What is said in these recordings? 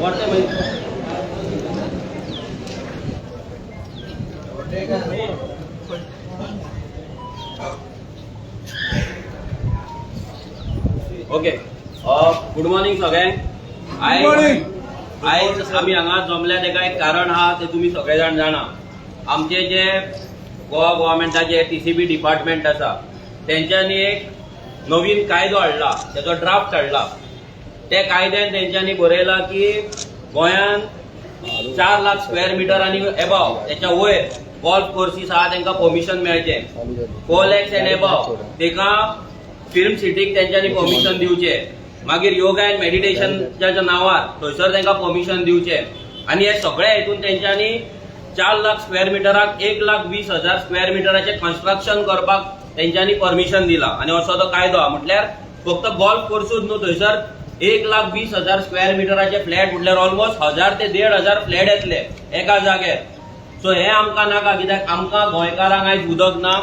Okay, good morning सगळ्यांक. आयज आम्ही हांगा जमल्या तेका एक कारण आहा ते तुम्ही सगळे जाण जाणा. आमचे जे गोवा गव्हर्मेंटाचे TCP डिपार्टमेंट आसा तेंच्यांनी एक नवीन कायदो हाडला, त्याचो ड्राफ्ट हाडला. त्या कायद्यान तेंच्यांनी बरयला की गोंयान 4 लाख स्क्वेअर मीटर आणि एबाव त्याच्या वयर गोल्फ कोर्सीस आहा तांकां परमिशन मेळचे. 4 lakhs एंड एबाव तेका फिल्म सिटीक तेंच्यांनी परमिशन दिवचे. मागीर योगा एंड मेडिटेशनच्या नावार थंयसर तांकां परमिशन दिवचे. आणि हे सगळे हेतून तेंच्यांनी 4 लाख स्क्वेअर मिटराक 1,20,000 स्क्वेअर मिटराचे कन्स्ट्रक्शन करपाक तेंच्यांनी परमिशन दिला. आणि असो तो कायदो हा. म्हटल्यार फक्त गोल्फ कोर्सूच न्हू, थंयसर 1,20,000 स्क्वेअर मिटराचे फ्लॅट म्हटल्यार ऑलमोस्ट 1,000 ते 1,500 फ्लॅट येतले एका जाग्यार. सो हे आमकां नाका, कित्याक आमकां गोंयकारांक आयज उदक ना,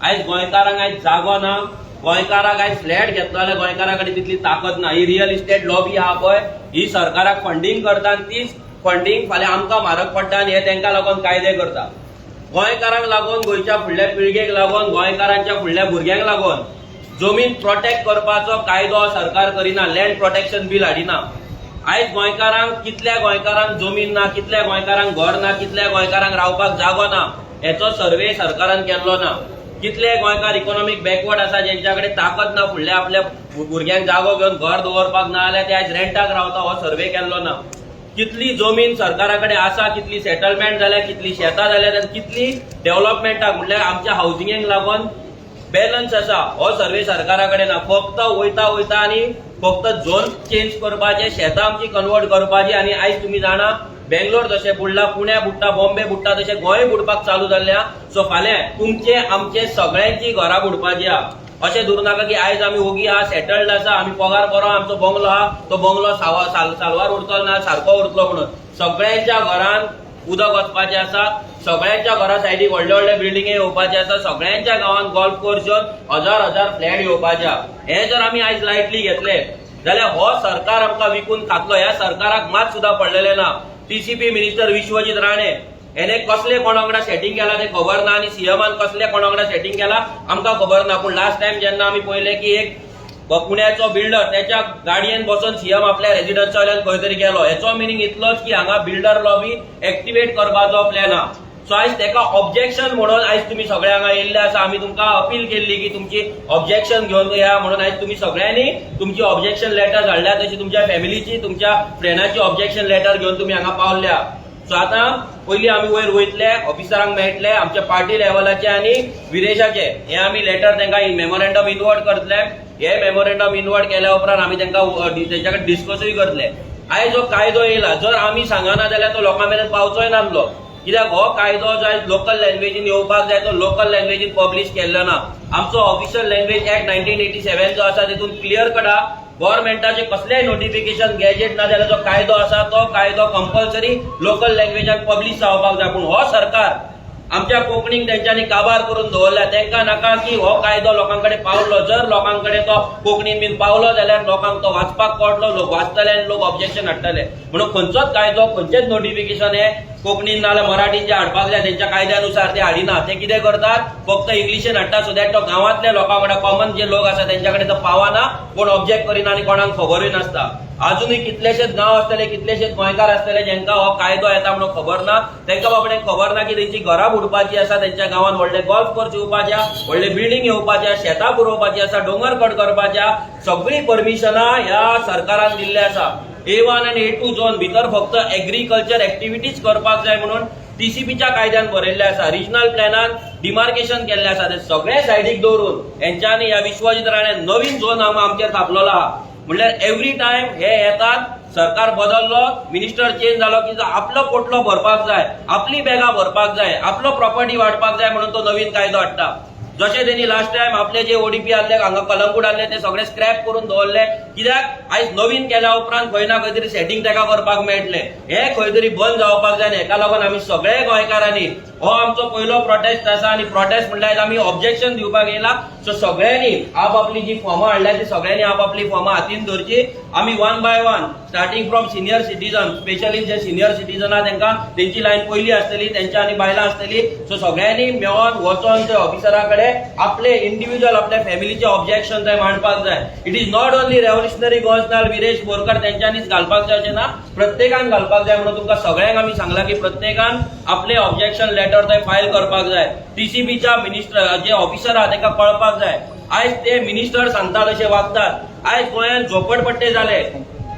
आयज गोंयकारांक आयज जागो ना, गोंयकारांक आयज फ्लॅट घेतलो जाल्यार गोंयकारां कडेन तितली ताकद ना. ही रियल इस्टेट लॉबी आहा पळय, ही सरकाराक फंडिंग करता आनी तीच फंडिंग फाल्यां आमकां म्हारग पडटा आनी हे तांकां लागून कायदे करता. गोंयकारांक लागून, गोंयच्या फुडल्या पिळगेक लागून, गोंयकारांच्या फुडल्या भुरग्यांक लागून जमीन प्रोटेक्ट करपाचो कायदो सरकार करिना. लँड प्रोटेक्शन बील हाडिना. आयज गोंयकारांक, कितल्या गोंयकारांक जमीन ना, कितल्या गोंयकारांक घर ना, कितल्या गोंयकारांक रावपाक जागो ना, हेचो सर्वे सरकारान केल्लो ना. कितले गोंयकार इकॉनॉमिक बॅकवर्ड आसा जेंच्या कडेन ताकद ना फुडल्या आपल्या भुरग्यांक जागो घेवन घर दवरपाक ना जाल्यार ते आयज रेंटाक रावता, हो सर्वे केल्लो ना. कितली जमीन सरकारा कडेन आसा, कितली सेटलमेंट जाल्या, कितली शेतां जाल्यात आनी कितली डेव्हलपमेंटाक म्हटल्यार आमच्या हाऊसिंगेक लागून बॅलन्स आसा, हो सर्वे सरकारा कडेन ना. फक्त वयता आनी फक्त झोन चेंज करपाचे, शेतां आमची कन्वर्ट करपाची. आणि आयज तुम्ही जाणा बेंगलोर जशें बुडला, पुण्या बुडटा, बॉम्बे बुडटा, तशें गोंय बुडपाक चालू जाल्ल्या. सो फाल्यां तुमचे आमचे सगळ्यांची घरां बुडपाची आहा. अशें धरू नाका की आयज आमी ओगी आहा, सेटल्ड आसा, आमी पगार बरो, आमचो बंगलो आहा, तो बंगलो सालवार उरतलो ना, सारको उरतलो म्हणून. सगळ्यांच्या घरान उदक वचपाचें आसा, सगळ्यांच्या घरा सायडीक व्हडले व्हडले बिल्डिंगे येवपाचे आसा, सगळ्यांच्या गांवांत गोल्फ कोर्स येवन 1,000 फ्लॅट येवपाचे आहा. हे जर आमी आयज लायटली घेतले जाल्यार हो सरकार आमकां विकून खातलो. ह्या सरकाराक मात सुद्धा पडलेले ना. TCP मिनिस्टर विश्वजीत राणे हेने कसले कोणा वांगडा सेटिंग केला ते खबर ना, आणि सीएमान कसले कोणा वांगडा सेटिंग केला आमकां खबर ना. पूण लास्ट टाइम जेन्ना आमी पळयले की एक पुण्याचो बिल्डर त्याच्या गाडयेन बसून सीएम आपल्या रेजिडन्सा वयल्यान खंय तरी गेलो. हेचो मिनिंग इतलोच की हांगा बिल्डर लॉबी एक्टिवेट करपाचो प्लॅन आहा. सो आयज तेका ऑब्जेक्शन म्हणून आयज तुम्ही सगळे हांगा येयल्ले आसा. आमी तुमकां अपील केल्ली की तुमची ऑब्जेक्शन घेवन या म्हणून. आयज तुम्ही सगळ्यांनी तुमची ऑब्जेक्शन लेटर धाडल्या, तशी तुमच्या फॅमिलीची, तुमच्या फ्रेंडाची ऑब्जेक्शन लेटर घेवन तुम्ही हांगा पावल्या. सो आतां पयलीं आमी वयर वयतले, ऑफिसरांक मेळटले, आमच्या पार्टी लेवलाचे आणि विदेशाचे हे आमी लेटर तांकां मेमोरेंडम इनवर्ट करतले. हे मेमोरेंडम इनवर्ट केल्या उपरांत आमी तांकां तेंच्या कडेन डिस्कसूय करतले. आयज जो कायदो येयला, जर आमी सांगना जाल्यार तो लोकां मेरेन पावचोय नासलो. कित्याक हो कायदो जो आयज लोकल लँग्वेजीन येवपाक जाय तो लोकल लँग्वेजीन पब्लीश केल्लो ना. आमचो ऑफिशियल लँग्वेज ऍक्ट 1987 जो आसा तितून क्लियर कट आहा, गव्हर्नमेंटाचे कसलेय नोटिफिकेशन गॅजेट ना जाल्यार जो कायदो आसा तो कायदो कंपल्सरी लोकल लँग्वेजान पब्लीश जावपाक जाय. पूण हो सरकार आमच्या कोंकणीक तेंच्यांनी काबार करून दवरल्या. तांकां नाका की हो कायदो लोकांकडे पावलो. जर लोकांकडे तो कोंकणीन बीन पावलो जाल्यार लोकांक तो वाचपाक कळटलो, लोक वाचतले आनी लोक ऑब्जेक्शन हाडटले. म्हणून खंयचोच कायदो, खंयचेच नोटिफिकेशन हे कोंकणीन नाल्यार मराठीन जे हाडपाक जाय तेंच्या कायद्यानुसार ते हाडिना. ते कितें करतात, फक्त इंग्लिशीन हाडटा सो दॅट तो गांवांतल्या लोकां कडेन, कॉमन जे लोक आसा तेंच्या कडेन तो पावना, कोण ऑब्जेक्ट करिना आनी कोणाक खबरूय नासता. अजूनय कितलेशेच गांव आसतले, कितलेशेच गोंयकार आसतले जेंकां हो कायदो येता म्हणून खबर ना. तेंकां बाबडे खबर ना की तेंची घरां बुडपाची आसा, तेंच्या गांवांत व्हडले गोल्फ कोर्स येवपाच्या, व्हडले बिल्डींग येवपाच्या, शेतां पुरोवपाची आसा, दोंगर कट करपाच्या, सगळी परमिशनां ह्या सरकारान दिल्ली आसा. A1 आनी A2 झोन भितर फक्त एग्रीकल्चर एक्टिविटीज करपाक जाय म्हणून TCPच्या कायद्यान बरयल्ले आसा. रिजनल प्लॅनान डिमार्केशन केल्ले आसा. ते सगळे सायडीक दवरून हेंच्यांनी ह्या विश्वजीत राणेन नवीन झोन आमचेर थापलेलो आहा. म्हणल्यार एवरी टायम हे येतात, सरकार बदललो, मिनिस्टर चेंज जालो की आपलो पोटलो भरपाक जाय, आपली बॅगां भरपाक जाय, आपलो प्रॉपर्टी वाडपाक जाय म्हणून तो नवीन कायदो हाडटा. जशें तेणी लास्ट टायम आपले जे ODP आसले, हांगा कलंगूट आसले, ते सगळे स्क्रॅप करून दवरले. कित्याक आयज नवीन केल्या उपरांत खंय ना खंय तरी सेटिंग तेका करपाक मेळटले. हे खंय तरी बंद जावपाक जाय. हेका लागून आमी सगळे गोंयकारांनी हो आमचो पहिलो प्रोटेस्ट आसा आणि प्रोटेस्ट म्हणल्यार आमी ऑब्जेक्शन दिवपाक येयला. सो सगळ्यांनी आपापली जी फॉर्मां हाडल्या ती सगळ्यांनी आपापली फॉर्मां हातीन धरची. आमी one by one starting from senior citizen, specially J senior citizen आहा तांकां तेंची लायन पयली आसतली, तेंच्या आनी बायलां आसतली. सो सगळ्यांनी मेळोन वचोन ते ऑफिसरा कडेन आपले इंडिव्हिज्युअल आपल्या फॅमिलीचे ऑब्जेक्शन थंय मांडपाक जाय. It is not only revolutionary Goans Viresh Borkar तेंच्यांनीच घालपाक जाय अशें ना, प्रत्येकान घालपाक जाय. म्हणून तुमकां सगळ्यांक आमी सांगला की प्रत्येकान आपले ऑब्जेक्शन लेटर थंय फायल करपाक जाय. टीसीपीच्या मिनिस्टर जे ऑफिसर आहा तांकां कळपाक जाय आयज ते मिनिस्टर सांगतात अशें वागतात. आयज गोंयांत झोपडपट्टे जाले.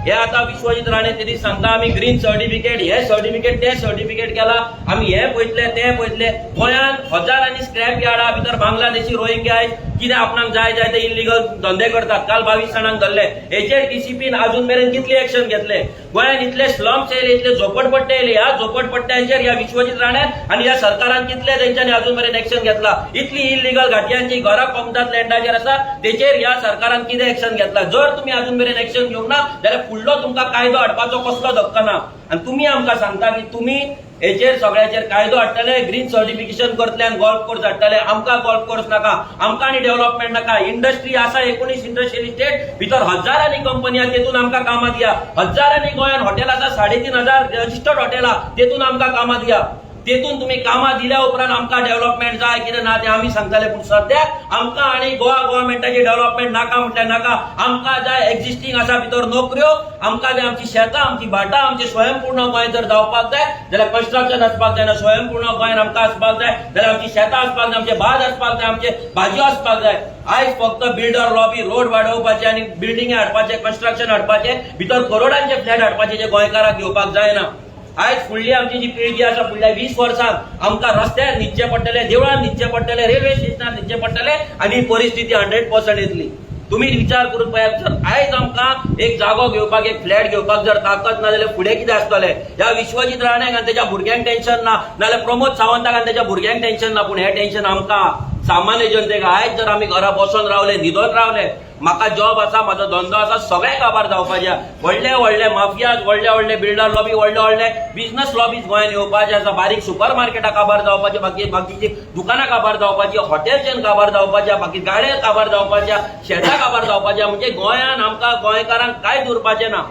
हे आता विश्वजीत राणे ते दीस सांगता आमी ग्रीन सर्टिफिकेट, हे सर्टिफिकेट ते सर्टिफिकेट केला, आमी हे पळयतले ते पळयतले. गोंयांत हजारांनी स्क्रॅप यार्डा भितर बांगलादेशी रोहिंग्या कितें आपणाक जाय जाय ते इलिगल धंदे करतात. काल 22 जाणांक धरले. हेचेर टीसीपीन अजून मेरेन कितली एक्शन घेतले? गोंयांत इतले स्लम्स येयले, इतले झोपडपट्टे येयले. ह्या झोपडपट्ट्यांचेर ह्या विश्वजीत राण्यान आनी ह्या सरकारान कितले तेंच्यांनी अजून मेरेन एक्शन घेतला? इतली इलिगल घाटयांची घरां कोमतात लँडाचेर आसा तेचेर ह्या सरकारान कितें एक्शन घेतला? जर तुमी अजून मेरेन एक्शन घेवंक ना जाल्यार फुडलो तुमकां कायदो हाडपाचो कसलो धक्को ना. आनी तुमी आमकां सांगता की तुमी हेचेर सगळ्याचेर कायदो हाडटले, ग्रीन सर्टिफिकेशन करतले आनी गोल्फ कोर्स हाडटले. आमकां गोल्फ कोर्स नाका, आमकां आनी डेव्हलपमेंट नाका. इंडस्ट्री आसा 19 इंडस्ट्रियल इस्टेट भितर हजारांनी कंपनी आहा, तेतून आमकां कामां दिया. हजारांनी गोंयांत हॉटेल आसा, 3,500 रजिस्टर्ड हॉटेलां, तेतून आमकां कामां दिया. तेतून तुम्ही कामां दिल्या उपरांत आमकां डेव्हलपमेंट जाय कितें ना ते आमी सांगताले. पूण सद्याक आमकां आनी गोवा गव्हर्मेंटाची डेव्हलपमेंट नाका म्हटल्यार नाका. आमकां जाय एक्झिस्टिंग आसा भितर नोकऱ्यो, आमकां जाय आमची शेतां, आमची भाटां, आमचे स्वयंपूर्ण गोंय जर जावपाक जाय जाल्यार कन्स्ट्रक्शन आसपाक जायना. स्वयंपूर्ण गोंयान आमकां आसपाक जाय जाल्यार आमची शेतां आसपाक जाय, आमचे भात आसपाक जाय, आमचे भाजयो आसपाक जाय. आयज फक्त बिल्डर लॉबी, रोड वाडोवपाचे आनी बिल्डिंगे हाडपाचे, कन्स्ट्रक्शन हाडपाचे, भितर करोडांचे फ्लॅट हाडपाचे जे गोंयकाराक घेवपाक जायना. आयज फुडली आमची जी पिळगी आसा, फुडल्या 20 वर्सांक आमकां रस्त्यार न्हिदचे पडटले, देवळान न्हिदचे पडटले, रेल्वे स्टेशनार न्हिदचे पडटले आनी परिस्थिती 100% येतली. तुम्ही विचार करून पळयात. जर आयज आमकां एक जागो घेवपाक, एक फ्लॅट घेवपाक जर ताकद ना जाल्यार फुडें कितें आसतलें? ह्या विश्वजीत राण्याक आनी तेच्या भुरग्यांक टेन्शन ना, नाल्यार प्रमोद सावंताक आनी तेच्या भुरग्यांक टेन्शन ना. पूण हें टेन्शन आमकां सामान्य जनतेक. आयज जर आमी घरा बसून रावले, न्हिदोन रावले, म्हाका जॉब आसा, म्हाजो धंदो आसा, सगळे काबार जावपाचे. व्हडले व्हडले माफियाज, व्हडले व्हडले बिल्डर लॉबी, व्हडले व्हडले बिझनस लॉबीज गोंयांत येवपाचे आसा. बारीक सुपर मार्केटां काबार जावपाचे, बाकीची दुकानां काबार जावपाची, हॉटेल चेन काबार जावपाच्या, बाकी गाडे काबार जावपाच्या, शेतां काबार जावपाच्या. म्हणजे गोंयांत आमकां गोंयकारांक कांयच उरपाचें ना.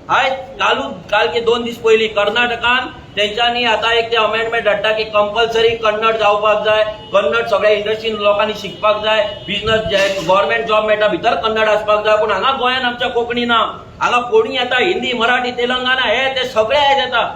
आयज काल 2 दीस पयलीं कर्नाटकान तेंच्यांनी आता एक ते अमेंडमेंट हाडटा की कंपल्सरी कन्नड जावपाक जाय, कन्नड सगळ्या इंडस्ट्रीन लोकांनी शिकपाक जाय, बिझनस जे गव्हर्नमेंट जॉब मेळटा भितर कन्नड आसपाक जाय. पूण हांगा गोंयांत आमच्या कोंकणी ना. हांगा कोणी येता हिंदी, मराठी, तेलंगाना हे ते सगळे आयज येता.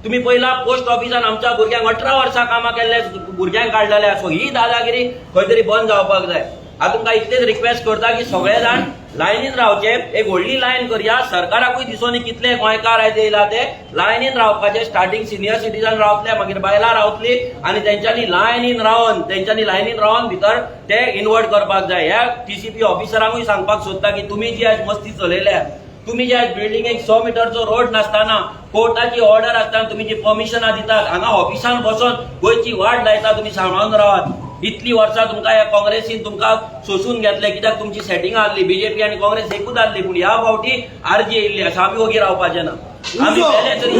तुम्ही पहिला पोस्ट ऑफिसान आमच्या भुरग्यांक 18 वर्सां कामां केल्ले भुरग्यांक काडलेले. सो ही दादागिरी खंय तरी बंद जावपाक जाय. हांव तुमकां इतलेच रिक्वेस्ट करता की सगळे जाण लायनीन रावचे. एक व्हडली लायन करया. सरकाराकूय दिसोनी कितले गोंयकार आयज येयला ते लायनीन रावपाचे. स्टार्टिंग सिनियर सिटीजन रावतले, मागीर बायलां रावतली आनी तेंच्यांनी लायनीन रावन भितर ते इन्वर्ट करपाक जाय. ह्या टीसीपी ऑफिसरांकूय सांगपाक सोदता की तुमी जी आयज मस्ती चलयल्या, तुम्ही जे बिल्डिंगेक 100 मिटरचो रोड नासतना, कोर्टाची ऑर्डर आसतना तुम्ही जी परमिशनां दितात, हांगा ऑफिसान बसून गोंयची वाट लायता, तुम्ही सांबाळून रावात. इतली वर्सां तुमकां ह्या काँग्रेसीन तुमकां सोसून घेतले, कित्याक तुमची सेटिंग आसली. बीजेपी आनी काँग्रेस एकूच आसली. पूण ह्या फावटी आरजी येयल्ली आसा. आमी ओगी रावपाचे ना. आमी मेले तरी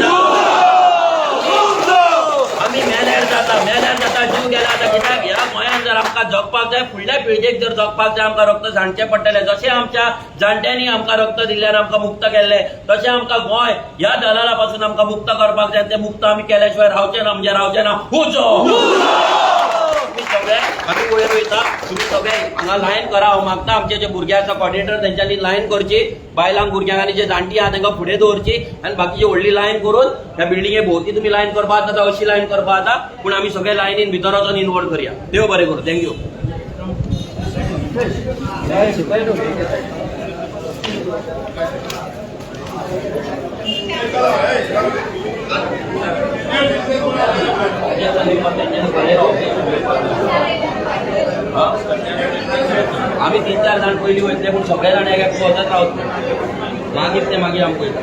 आमी मेल्यार जाता जीव गेला आतां. कित्याक ह्या गोंयांत जर आमकां जगपाक जाय, फुडल्या पिळगेक जर जगपाक जाय, आमकां रक्त सांडचें पडटलें. जशें आमच्या जाणट्यांनी आमकां रक्त दिल्ल्यान आमकां मुक्त केल्लें, तशें आमकां गोंय ह्या दलाला पासून आमकां मुक्त करपाक जाय. तें मुक्त आमी केल्या शिवाय रावचें ना, म्हणजे रावचें ना. आमी वयर वयता, तुमी सगळे हांगा लायन करा. हांव मागता आमचे जे भुरगे आसा कॉर्डिनेटर तेंच्यांनी लायन करची. बायलांक, भुरग्यांक आनी जे जाणटी आहा तांकां फुडें दवरची आनी बाकीची व्हडली लायन करून ह्या बिल्डिंगे भोंवती तुमी लायन करपा जाता, अशी लायन करपा जाता. पूण आमी सगळे लायनीन भितर वचून इन्वॉल्व करया. देव बरें करूं. थँक्यू. आम्ही 3-4 जाण पयलीं वयतले, पूण सगळे जाण एक वचत रावतले. मागीर ते मागीर आमकां पळयता.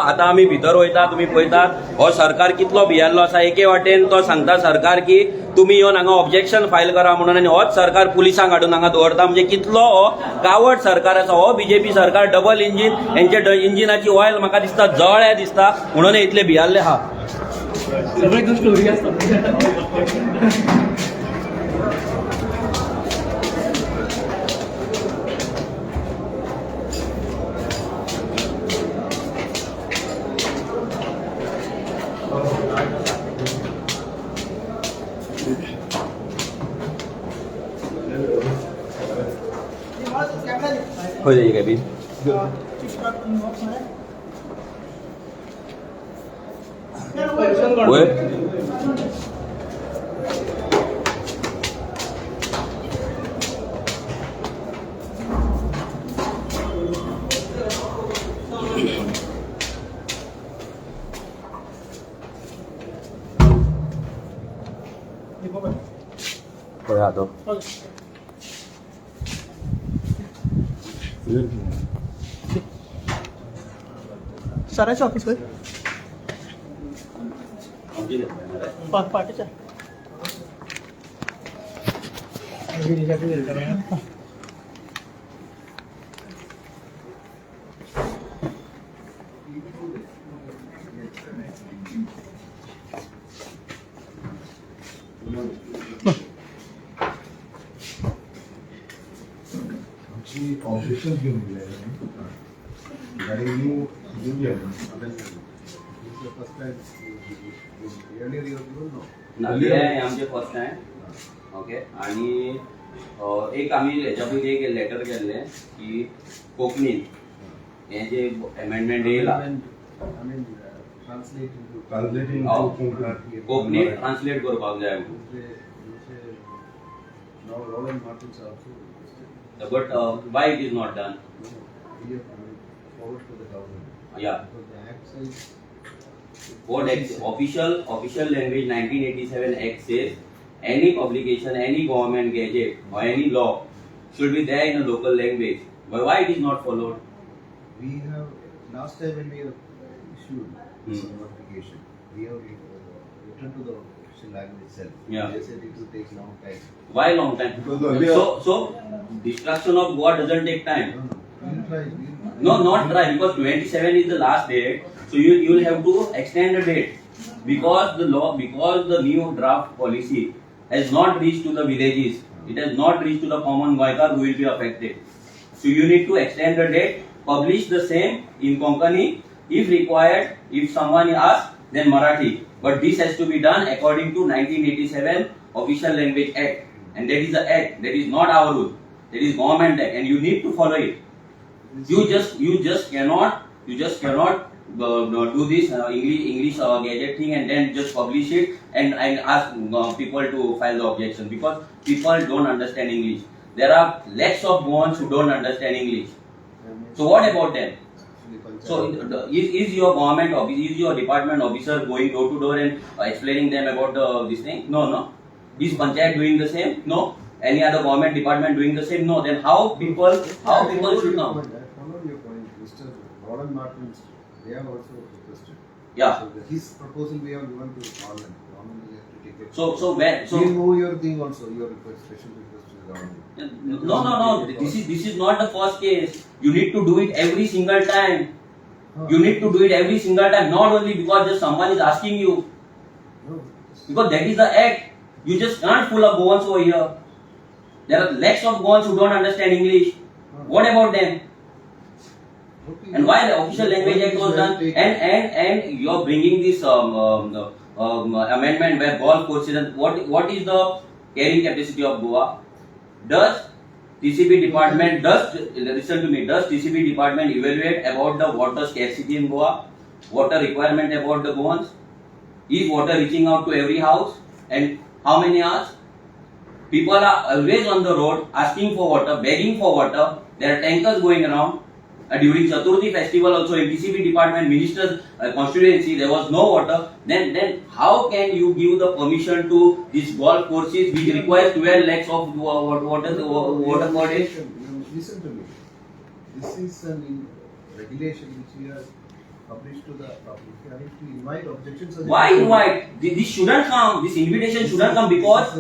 आता आम्ही भितर वयता तुम्ही पळयतात हो सरकार कितलो भियल्लो आसा. एके वाटेन तो सांगता सरकार की तुम्ही येवन हांगा ऑब्जेक्शन फायल करा म्हणून आनी होच सरकार पुलिसांक हाडून हांगा दवरता. म्हणजे कितलो हो कावड सरकार आसा. हो बीजेपी सरकार डबल इंजीन हेंचे इंजिनाची ऑयल म्हाका दिसता जळ्या दिसता म्हणून इतले भियाल्ले आहा. स्टोरी हो जाइए कभी दो सरायचं ऑफिस होय पार्टीच्या ऑफिशियल घेऊन गेले गाडी न्यू युनियन आमचे फर्स्ट टाइम ओके. आणि एक आम्ही ह्याच्यापैकी एक लेटर केल्ले की कोंकणीत हे जे अमेंडमेंट येयला कोंकणीत ट्रान्सलेट करपाक जाय. But why it is not done? Yeah. What official language 1987 Act says any publication, any government gadget or any law should be there in a local language. But why it is not followed? We have last time when we issued notification, we have returned to the official language itself. Yeah. They said it will take long time. Why long time? So destruction of Goa doesn't take time. We'll try. No, not try, because 27 is the last date. So you'll have to extend the date because the new draft policy has not reached to the villages. It has not reached to the common Goenkar who will be affected. So you need to extend the date, publish the same in Konkani if required. If someone asks, then Marathi. But this has to be done according to 1987 Official Language Act, and that is the act. That is not our rule. That is government act, and you need to follow it. You just cannot do this English gadget thing and then just publish it and ask people to file the objection, because people don't understand English. There are lakhs of Goans who don't understand English. So what about them? So is your government office, is your department officer going door to door and explaining them about this thing? No. Is Panchayat doing the same? No. Any other government department doing the same? No. Then how people should know? I followed your point, Mr. Roland Martins. They have also requested. Yeah. So his proposal we have given to Parliament. Parliament will have to take it. So you know your thing also. Your request, special request to the government. No. This is not the first case. You need to do it every single time. You need to do it every single time, not only because just someone is asking you. No. Because that is the act. You just can't pull up Goans over here. There are lakhs of Goans who don't understand English. What about them? And why the official language act was done? And you are bringing this amendment where golf courses and what is the carrying capacity of Goa? Does TCP department listen to me? Does TCP department evaluate about the water scarcity in Goa? Water requirement about the Goans? Is water reaching out to every house? And how many hours? People are always on the road asking for water, begging for water. There are tankers going around. During Chaturthi festival also in TCP department minister's constituency there was no water. Then how can you give the permission to these golf courses which requires 12 lakhs of water per day? Listen to me. This is an regulation which we have published to the public. We have to invite objections. Why invite? This shouldn't come. This invitation shouldn't come because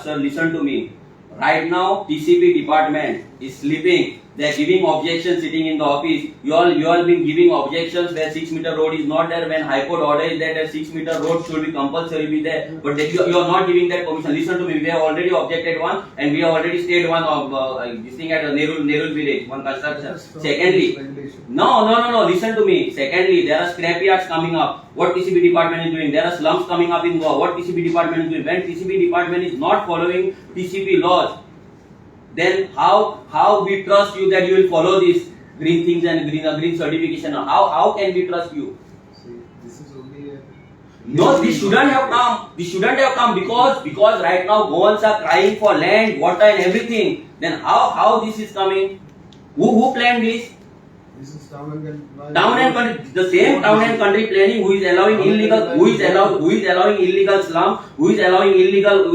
sir, listen to me. Right now TCP department is sleeping. They are giving objections sitting in the office. You all been giving objections where 6 meter road is not there. When High Court order is that a 6 meter road should be compulsory be there. But you are not giving that permission. Listen to me. We have already objected one and we have already stayed one of this thing at Nerul village, one construction. Secondly, no. Listen to me. Secondly, there are scrapyards coming up. What TCP department is doing? There are slums coming up in Goa. What TCP department is doing? When TCP department is not following TCP laws, then how we trust you that you will follow these green things and green certification? How can we trust you? See, this is only a... No, this shouldn't have come. This shouldn't have come because right now Goans are crying for land, water and everything. Then how this is coming? Who planned this? This is town and country, the same town and country planning who is allowing allowing illegal slum, who is allowing illegal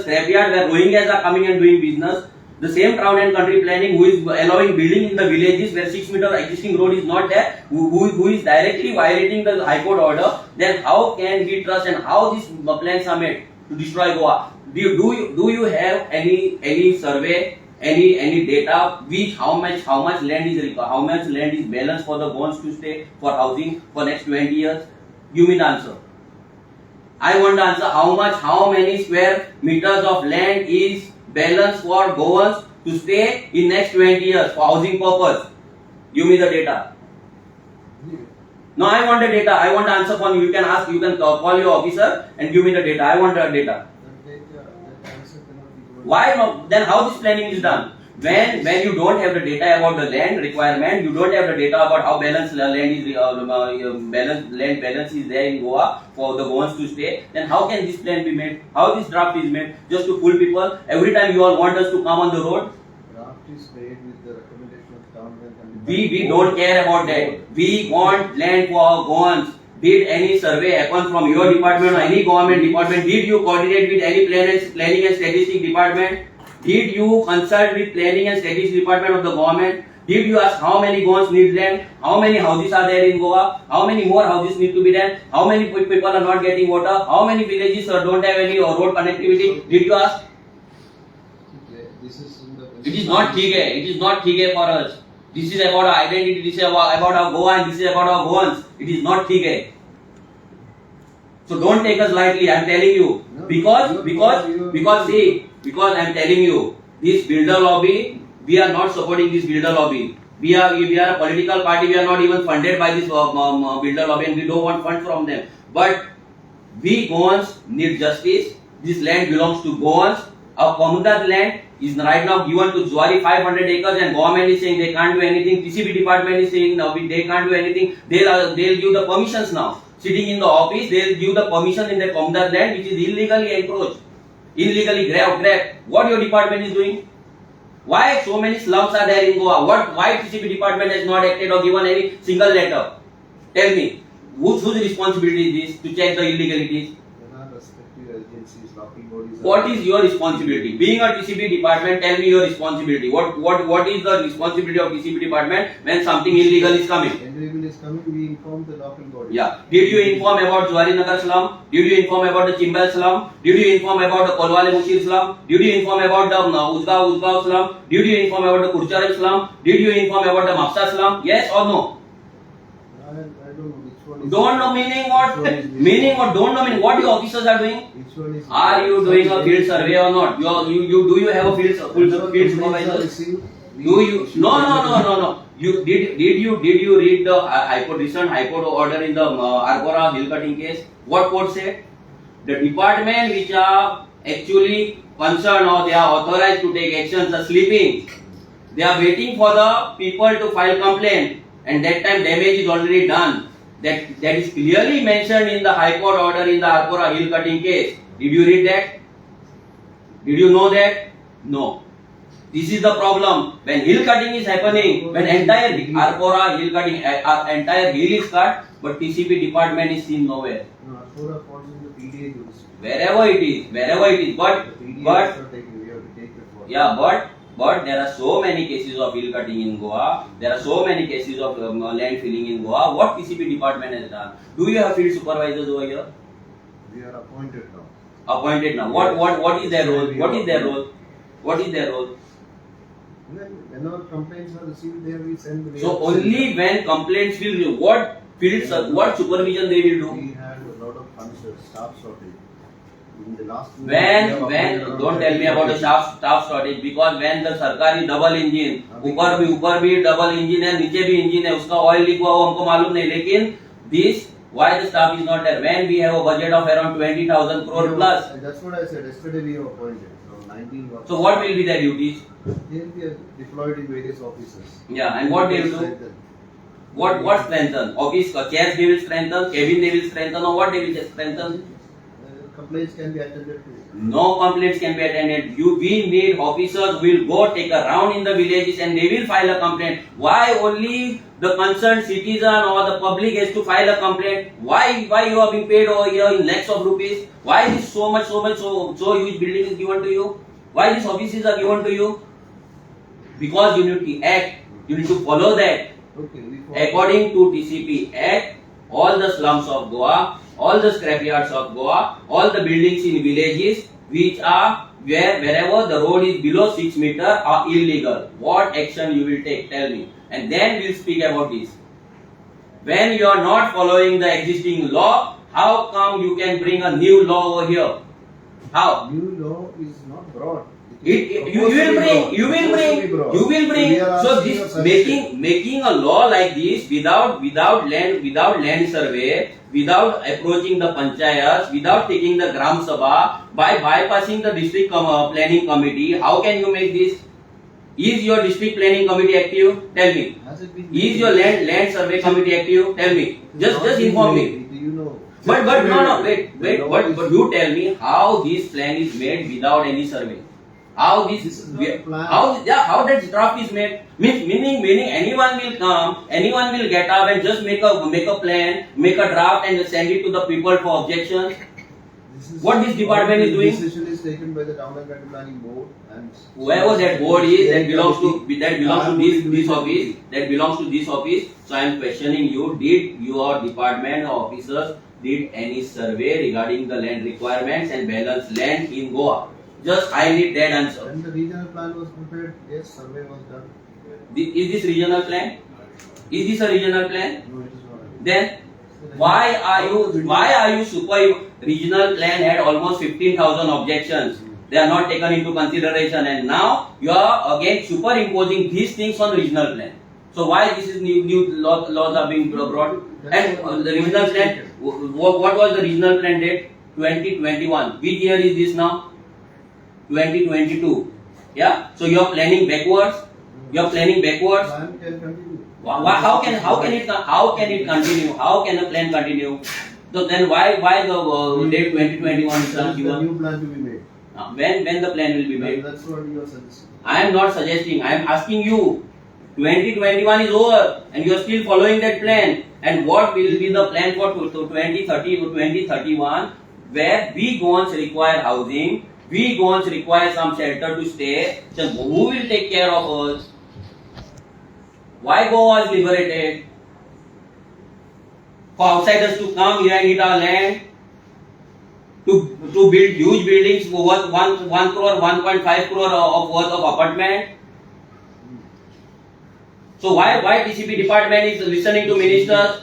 scrapyard where Rohingyas are coming and doing business. The same town and country planning who is allowing building in the villages where 6 meter existing road is not there, who is directly violating the High Court order. Then how can we trust and how these plans are made to destroy Goa? Do you have any survey, any data which how much land is balanced for the Goans to stay for housing for next 20 years? Give me the answer. I want the answer. How many square meters of land is balance for Goans to stay in next 20 years for housing purpose? Give me the data. No, I want the data. I want the answer from you. You can call your officer and give me the data. I want the data. Why not? Then how this planning is done? When you don't have the data about the land requirement, you don't have the data about how balanced land is land balance is there in Goa for the Goans to stay, then how can this plan be made? How this draft is made? Just to fool people? Every time you all want us to come on the road? Draft is made with the recommendation of town and we don't care about that. We want land for our Goans. Did any survey happen from your department or any government department? Did you coordinate with any planning and statistics department? Did you consult with planning and statistics department of the government? Did you ask how many Goans need land? How many houses are there in Goa? How many more houses need to be there? How many people are not getting water? How many villages don't have any road connectivity? Did you ask? It is not thige. It is not thige for us. This is about our identity. This is about our Goa and this is about our Goans. It is not thige. So don't take us lightly. I am telling you because I am telling you this builder lobby. We are not supporting this builder lobby. We are a political party. We are not even funded by this builder lobby, and we don't want funds from them. But we Goans need justice. This land belongs to Goans. Our Komundat land is right now given to Zuari 500 acres, and government is saying they can't do anything. TCP department is saying now they can't do anything. They'll give the permissions now. Sitting in the office, they'll give the permission in the Komundat land, which is illegally encroached, illegally grabbed. What your department is doing? Why so many slums are there in Goa? Why TCP department has not acted or given any single letter? Tell me, whose responsibility is this to check the illegalities? Respective agencies, local bodies. What is your responsibility? Being a TCP department, tell me your responsibility. What is the responsibility of TCP department when something illegal is coming? Illegal is coming, we inform the local bodies. Yeah. Did you inform about Zuari Nagar slum? Did you inform about the Chimbal slum? Did you inform about the Kolwale Mushir slum? Did you inform about the Uzgaon slum? Did you inform about the Kurcharam slum? Did you inform about the Mapsa slum? Yes or no? I don't know which one. Don't know meaning what? Meaning what? Don't know meaning. What your officers are doing? Which one is? Are you doing a field survey or not? Do you have a field supervisor? Do you? No. You did you read the recent High Court order in the Arbora hill cutting case? What court said? The department which are actually concerned or they are authorized to take actions are sleeping. They are waiting for the people to file complaint, and that time damage is already done. That is clearly mentioned in the High Court order in the Arbora hill cutting case. Did you read that? Did you know that? No. This is the problem. When hill cutting is happening, when entire Arbora hill cutting, entire hill is cut, but TCP department is seen nowhere. No, Arbora falls in the PDA jurisdiction. Wherever it is, but there are so many cases of hill cutting in Goa. There are so many cases of land filling in Goa. What TCP department has done? Do you have field supervisors over here? We are appointed now. Appointed now. What is their role? What is their role? Whenever complaints are received, there we send. So only when complaints will what supervision they will do? We had a lot of staff shortage. In the last when don't tell me about the staff shortage, because when the सरकारी double engine ऊपर भी double engine है, नीचे भी engine है, उसका oil leak हुआ वो हमको मालूम नहीं, लेकिन this why the staff is not there when we have a budget of around 20,000 crore plus. That's what I said. Yesterday we have appointed. So what will be their duties? They will be deployed in various offices. Yeah, and what they will do? What strengthen? Office chairs they will strengthen, cabin they will strengthen, or what they will strengthen? Complaints can be attended to. No complaints can be attended. We need officers who will go take a round in the villages and they will file a complaint. Why only the concerned citizen or the public has to file a complaint? Why you are being paid over here in lakhs of rupees? Why this so huge building is given to you? Why these offices are given to you? Because you need to act. You need to follow that. Okay, according to TCP Act, all the slums of Goa, all the scrapyards of Goa, all the buildings in villages which are wherever the road is below 6 meters are illegal. What action you will take? Tell me. And then we'll speak about this. When you are not following the existing law, how come you can bring a new law over here? How? New law is not brought. You will bring. So this making a law like this without land survey, without approaching the panchayats, without taking the gram sabha, by bypassing the district planning committee, how can you make this? Is your district planning committee active? Tell me. Is your land survey committee active? Tell me. Just inform me. Do you know? But no, wait. But you tell me how this plan is made without any survey. How that draft is made? Meaning anyone will come, anyone will get up and just make a plan, make a draft and send it to the people for objections. What this department is doing? Decision is taken by the Town and Country Planning Board, and whoever that board is, that belongs to this office. That belongs to this office. So I am questioning you: did your department or officers did any survey regarding the land requirements and balanced land in Goa? Just I need that answer. When the regional plan was prepared, yes, survey was done. Is this regional plan? Is this a regional plan? No, it is not. Then why are you super regional plan had almost 15,000 objections? They are not taken into consideration, and now you are again superimposing these things on regional plan. So why this is new laws are being brought? And the regional plan, what was the regional plan date? 2021. Which year is this now? 2022. Yeah. So you are planning backwards. Plan can continue. How can it continue? How can a plan continue? So then why the date 2021 is not given? A new plan to be made. When the plan will be made? That's what you are suggesting. I am not suggesting. I am asking you. 2021 is over and you are still following that plan. And what will be the plan for 2030 to 2031, where we Goans require housing, we Goans require some shelter to stay. So who will take care of us? Why Goa was liberated? For outsiders to come here and eat our land? To build huge buildings worth 1 crore, 1.5 crore of worth of apartment? So why TCP department is listening to ministers?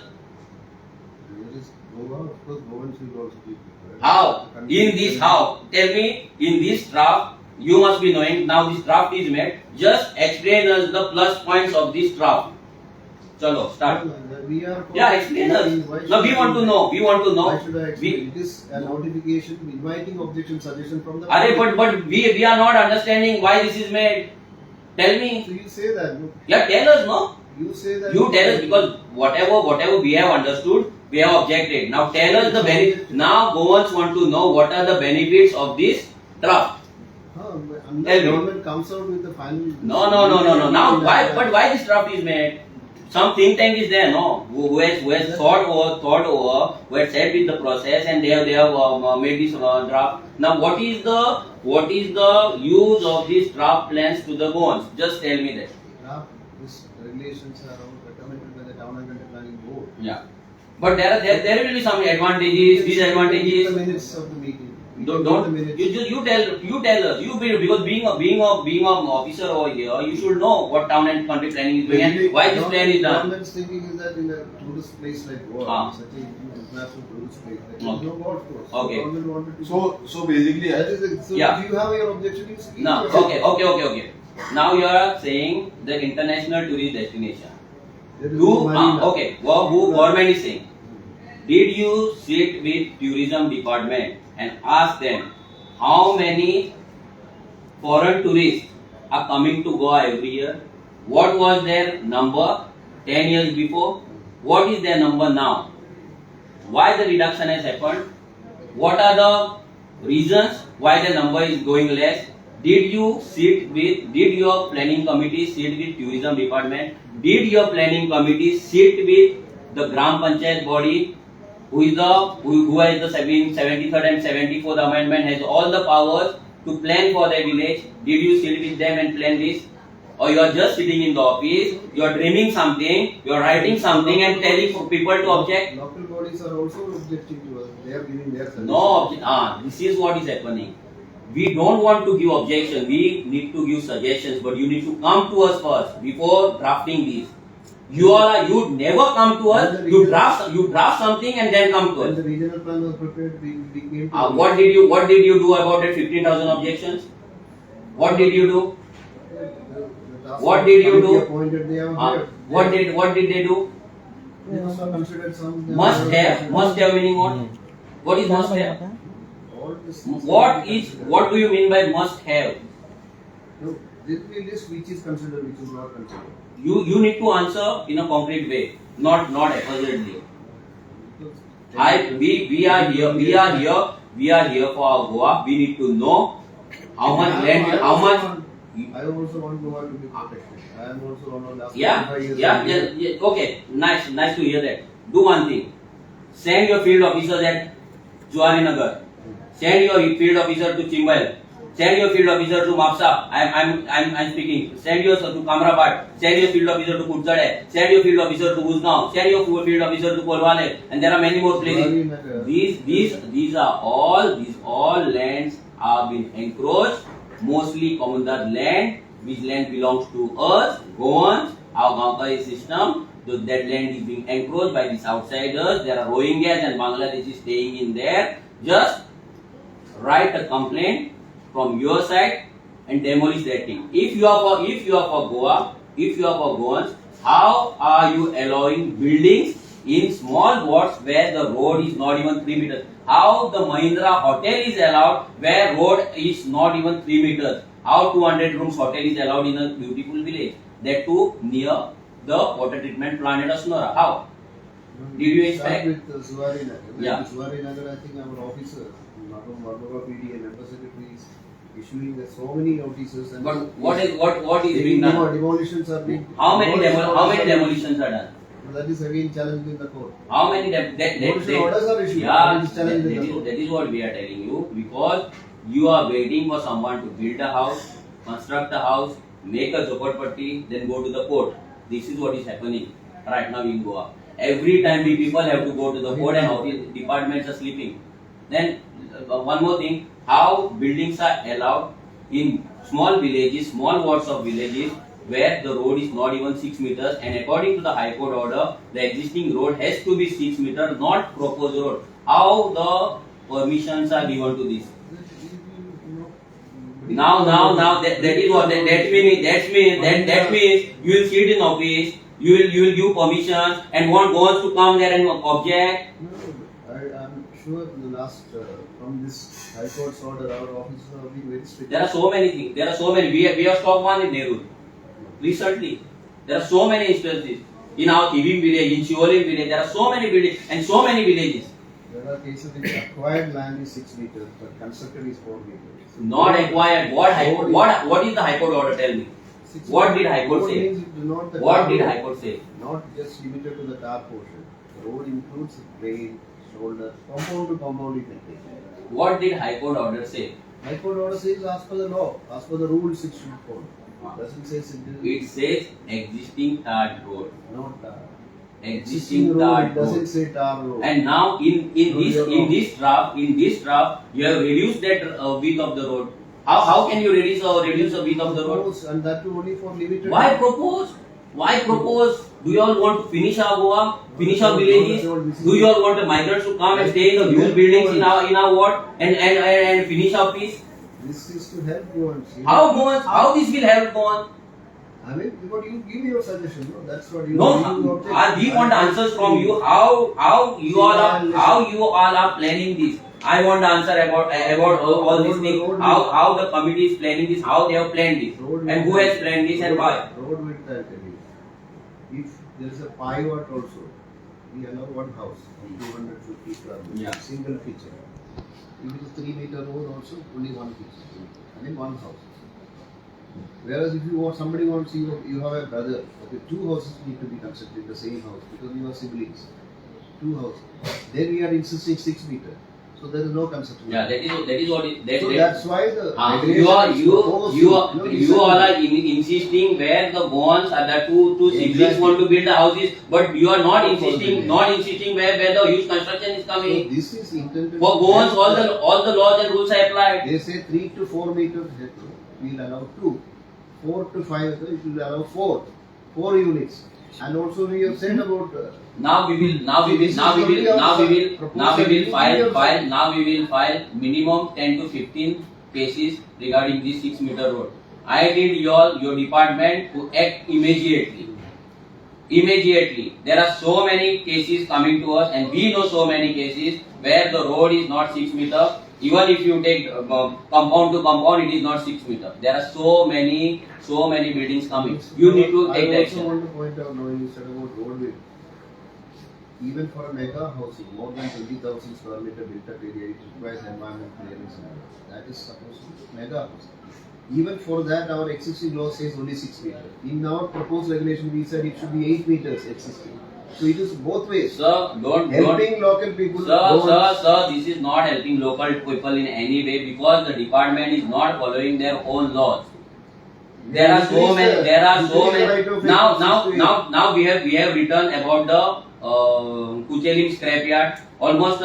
How? In this how? Tell me, in this draft, you must be knowing, now this draft is made, just explain us the plus points of this draft. Chalo, start. We are. Yeah, explain us. No, we want to know. We want to know. Why should I explain? It is a notification inviting objection suggestion from the. But we are not understanding why this is made. Tell me. So you say that. No? Yeah, tell us, no? You say that. You tell us, because whatever we have understood, we have objected. Now tell us the benefit. Now Goans want to know what are the benefits of this draft. Unless government comes out with the final. No. Now why this draft is made? Some think tank is there, no? Who has thought over, who has said with the process, and they have made this draft. Now what is the use of these draft plans to the Goans? Just tell me that. These regulations are all recommended by the Town and Country Planning Board. Yeah, but there will be some advantages, disadvantages. The minutes of the meeting. Don't you tell us. Because being an officer over here, you should know what Town and Country Planning is doing and why this plan is done. Government's thinking is that in a tourist place like Goa, such an international tourist place, there is no golf course. Okay. Government wanted to. So basically, So yeah. Do you have your objection? You speak. No. Okay. Now you are saying the international tourist destination. Okay. Who government is saying? Did you sit with tourism department and ask them how many foreign tourists are coming to Goa every year? What was their number 10 years before? What is their number now? Why the reduction has happened? What are the reasons why the number is going less? Did your planning committee sit with tourism department? Did your planning committee sit with the Gram Panchayat body, who has the 73rd and 74th amendment, has all the powers to plan for their village? Did you sit with them and plan this? Or you are just sitting in the office, you are dreaming something, you are writing something and telling people to object? Local bodies are also objecting to us. They are giving their suggestions. No, this is what is happening. We don't want to give objection, we need to give suggestions, but you need to come to us first before drafting this. You never come to us, you draft something and then come to When us. the regional plan was prepared, we came to What did you do about the 15,000 objections? What did you do? What did you do? What did they do? They must have considered some. Must have meaning what? What is must have? All this. What do you mean by must have? No, there will be a list which is considered, which is not considered. You need to answer in a concrete way, not haphazardly. We are here for Goa. We need to know how much land, how much. I also want Goa to be protected. I am also one of the last 25 years. Yeah. Okay, nice to hear that. Do one thing. Send your field officers at Juarinagar. Send your field officer to Chimbal. Send your field officer to Mapsa. I'm speaking. Send your to Kamrapat. Send your field officer to Kutsade. Send your field officer to Guzgaon. Send your field officer to Kolwale. And there are many more places. These all lands are being encroached. Mostly Communal land, which land belongs to us, Goans, our Gankari system. So that land is being encroached by these outsiders. There are Rohingyas and Bangladeshi staying in there. Just write a complaint from your side and demolish that thing. If you are for Goa, if you are for Goans, how are you allowing buildings in small wards where the road is not even 3 meters? How the Mahindra hotel is allowed where road is not even 3 meters? How 200 rooms hotel is allowed in a beautiful village? That too near the water treatment plant at Asnora. How? Did you expect? Start with Zuarinagar. Yeah. Zuarinagar, I think our officers, Madhava PD and Member Secretaries, issuing so many notices. And But what is being done? Demolitions are being. How many demolitions are done? That is again challenged in the court. How many Demolition orders are issued. Yeah, It is challenged in the court. that is what we are telling you, because you are waiting for someone to build a house, construct a house, make a jhopatpatti, then go to the court. This is what is happening right now in Goa. Every time we people have to go to the court and office departments are sleeping. Then one more thing, how buildings are allowed in small villages, small wards of villages, where the road is not even 6 meters, and according to the High Court order, the existing road has to be 6 meters, not proposed road. How the permissions are given to this? Now, that is what that means you will sit in office, you will give permissions and want Goans to come there and object. No, I'm sure the last from this High Court's order, our officers have been very strict. There are so many things. There are so many. We have stopped one in Nehru recently. There are so many instances in our Tibim village, in Chiolim village. There are so many villages and so many villages. There are cases in acquired land is 6 meters, but constructed is 4 meters. So Not acquired. What is the High Court order? Tell me. What did High Court say? What did High Court say? Not just limited to the tar portion. The road includes drain, shoulder, compound to compound you can take. What did High Court order say? High Court order says as per the law, as per the rules it should follow. Doesn't say simple. It says existing tarred road. Not tar. Existing road, tarred it doesn't road. say tar road. And now in this draft you have reduced that width of the road. How can you reduce the width of the road? Propose, and that too only for limited. Why propose? Why propose? Do you all want to finish our Goa? Finish our villages? Do you all want the migrants to come and stay in the huge buildings in our ward and finish our peace? This is to help Goans. How Goans? How this will help Goan? I mean, what you give your suggestion, no? That's what you. No, we want answers from you. How you all are planning this? I want answer about all these things. How the committee is planning this? How they have planned this? And who has planned this and why? Road width, I'll tell you. If there is a pivot also, we allow one house of 250 square meters, Yeah. single feature. If it is 3 meter road also, only one feature, and in one house. Whereas if somebody wants you have a brother, okay, 2 houses need to be constructed in the same house because you are siblings. 2 houses. Then we are insisting 6 meter. So there is no construction. Yeah, that is what it. So that's why the you all are insisting where the Goans are the two siblings want to build the houses, but you are not insisting where the huge construction is coming. So this is intended For Goans, all the laws and rules are applied. They say 3 to 4 meters. We will allow 2. 4 to 5. It will allow 4 units. And also we have said about. Now we will file minimum 10 to 15 cases regarding this 6 meter road. I need your department to act immediately. There are so many cases coming to us, and we know so many cases where the road is not 6 meter. Even if you take compound to compound, it is not 6 meter. There are so many buildings coming. You need to take the action. I also want to point out now you said about road width. Even for a mega housing, more than 20,000 square meter built up area, it requires environment clearance. That is supposed to be mega housing. Even for that, our existing law says only 6 meters. In our proposed regulation, we said it should be 8 meters existing. So it is both ways. Sir, helping local people. Sir, this is not helping local people in any way because the department is not following their own laws. There are so many. Now we have written about the Kuchelim scrapyard. Almost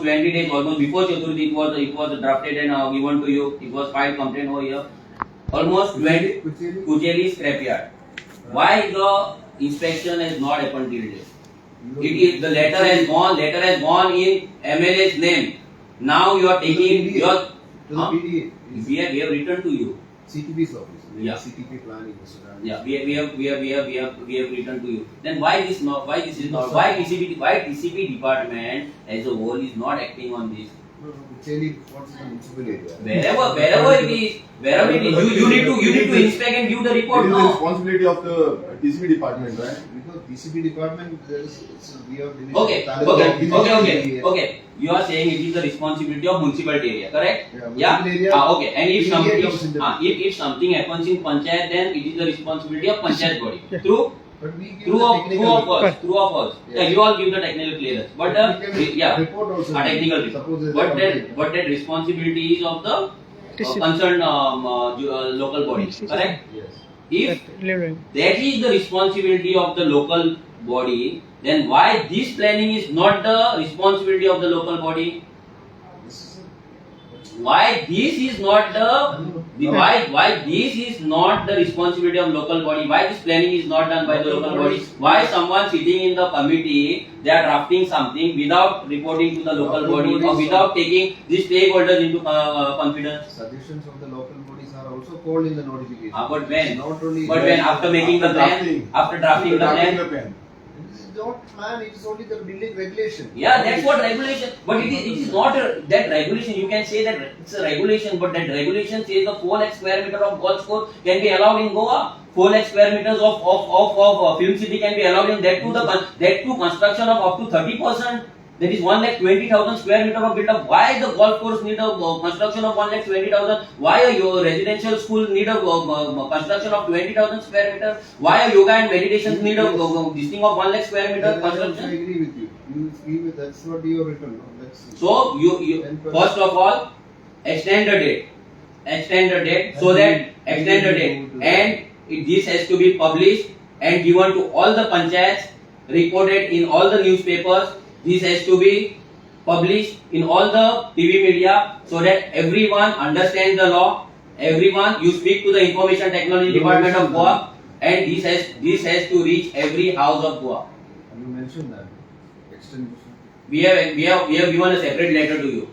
20 days, almost before Chaturthi, it was drafted and given to you. It was filed complaint over here. Almost 20 Kucheli scrapyard. Why the inspection has not happened till date? It is the letter has gone in MLA's name. Now you are taking your. To the PDA. We have written to you. CTP's office. Yeah. CTP planning. Yeah, we have written to you. Then why this is not? Why TCP department as a whole is not acting on this? Kucheli, what's the municipal area? Wherever it is, you need to inspect and give the report. It is the No. responsibility of the TCP department, right? Because TCP department, we have division. Okay. You are saying it is the responsibility of municipality area, correct? Yeah. Municipal area. Okay. And if PDA something happens in panchayat, then it is the responsibility of panchayat body. Yeah. But we give True the of technical us. True of us. Yeah. Yeah, you all give the technical clearance. But report also. technical Suppose report. there is a But that responsibility is of the TCP. concerned local body, correct? Yes. If that is the responsibility of the local body, then why this planning is not the responsibility of the local body? This is why this is not why this is not the responsibility of local body? Why this planning is not done by the local body? Why someone sitting in the committee, they are drafting something without reporting to the local body or without taking the stakeholders into confidence? Suggestions of the local bodies are also called in the notification. But when? Not only But when after making the plan, after drafting the plan. This is not plan, it is only the building regulation. Yeah, that's what regulation. But it is not that regulation. You can say that it's a regulation, but that regulation says the 4 lakh square meter of golf course can be allowed in Goa. 4 lakh square meters of film city can be allowed in that to construction of up to 30%. That is 1,20,000 square meter of built up. Why the golf course need a construction of 1,20,000? Why a residential school need a construction of 20,000 square meter? Why a yoga and meditation need a this thing of 1 lakh square meter construction? I agree with you. You agree with that's what you have written. No? That's So you first of all extend the date so that extend the date and this has to be published and given to all the panchayats, reported in all the newspapers. This has to be published in all the TV media so that everyone understands the law. Everyone, you speak to the Information Technology Department of Goa, and this has to reach every house of Goa. you mentioned that extension. We have given a separate letter to you.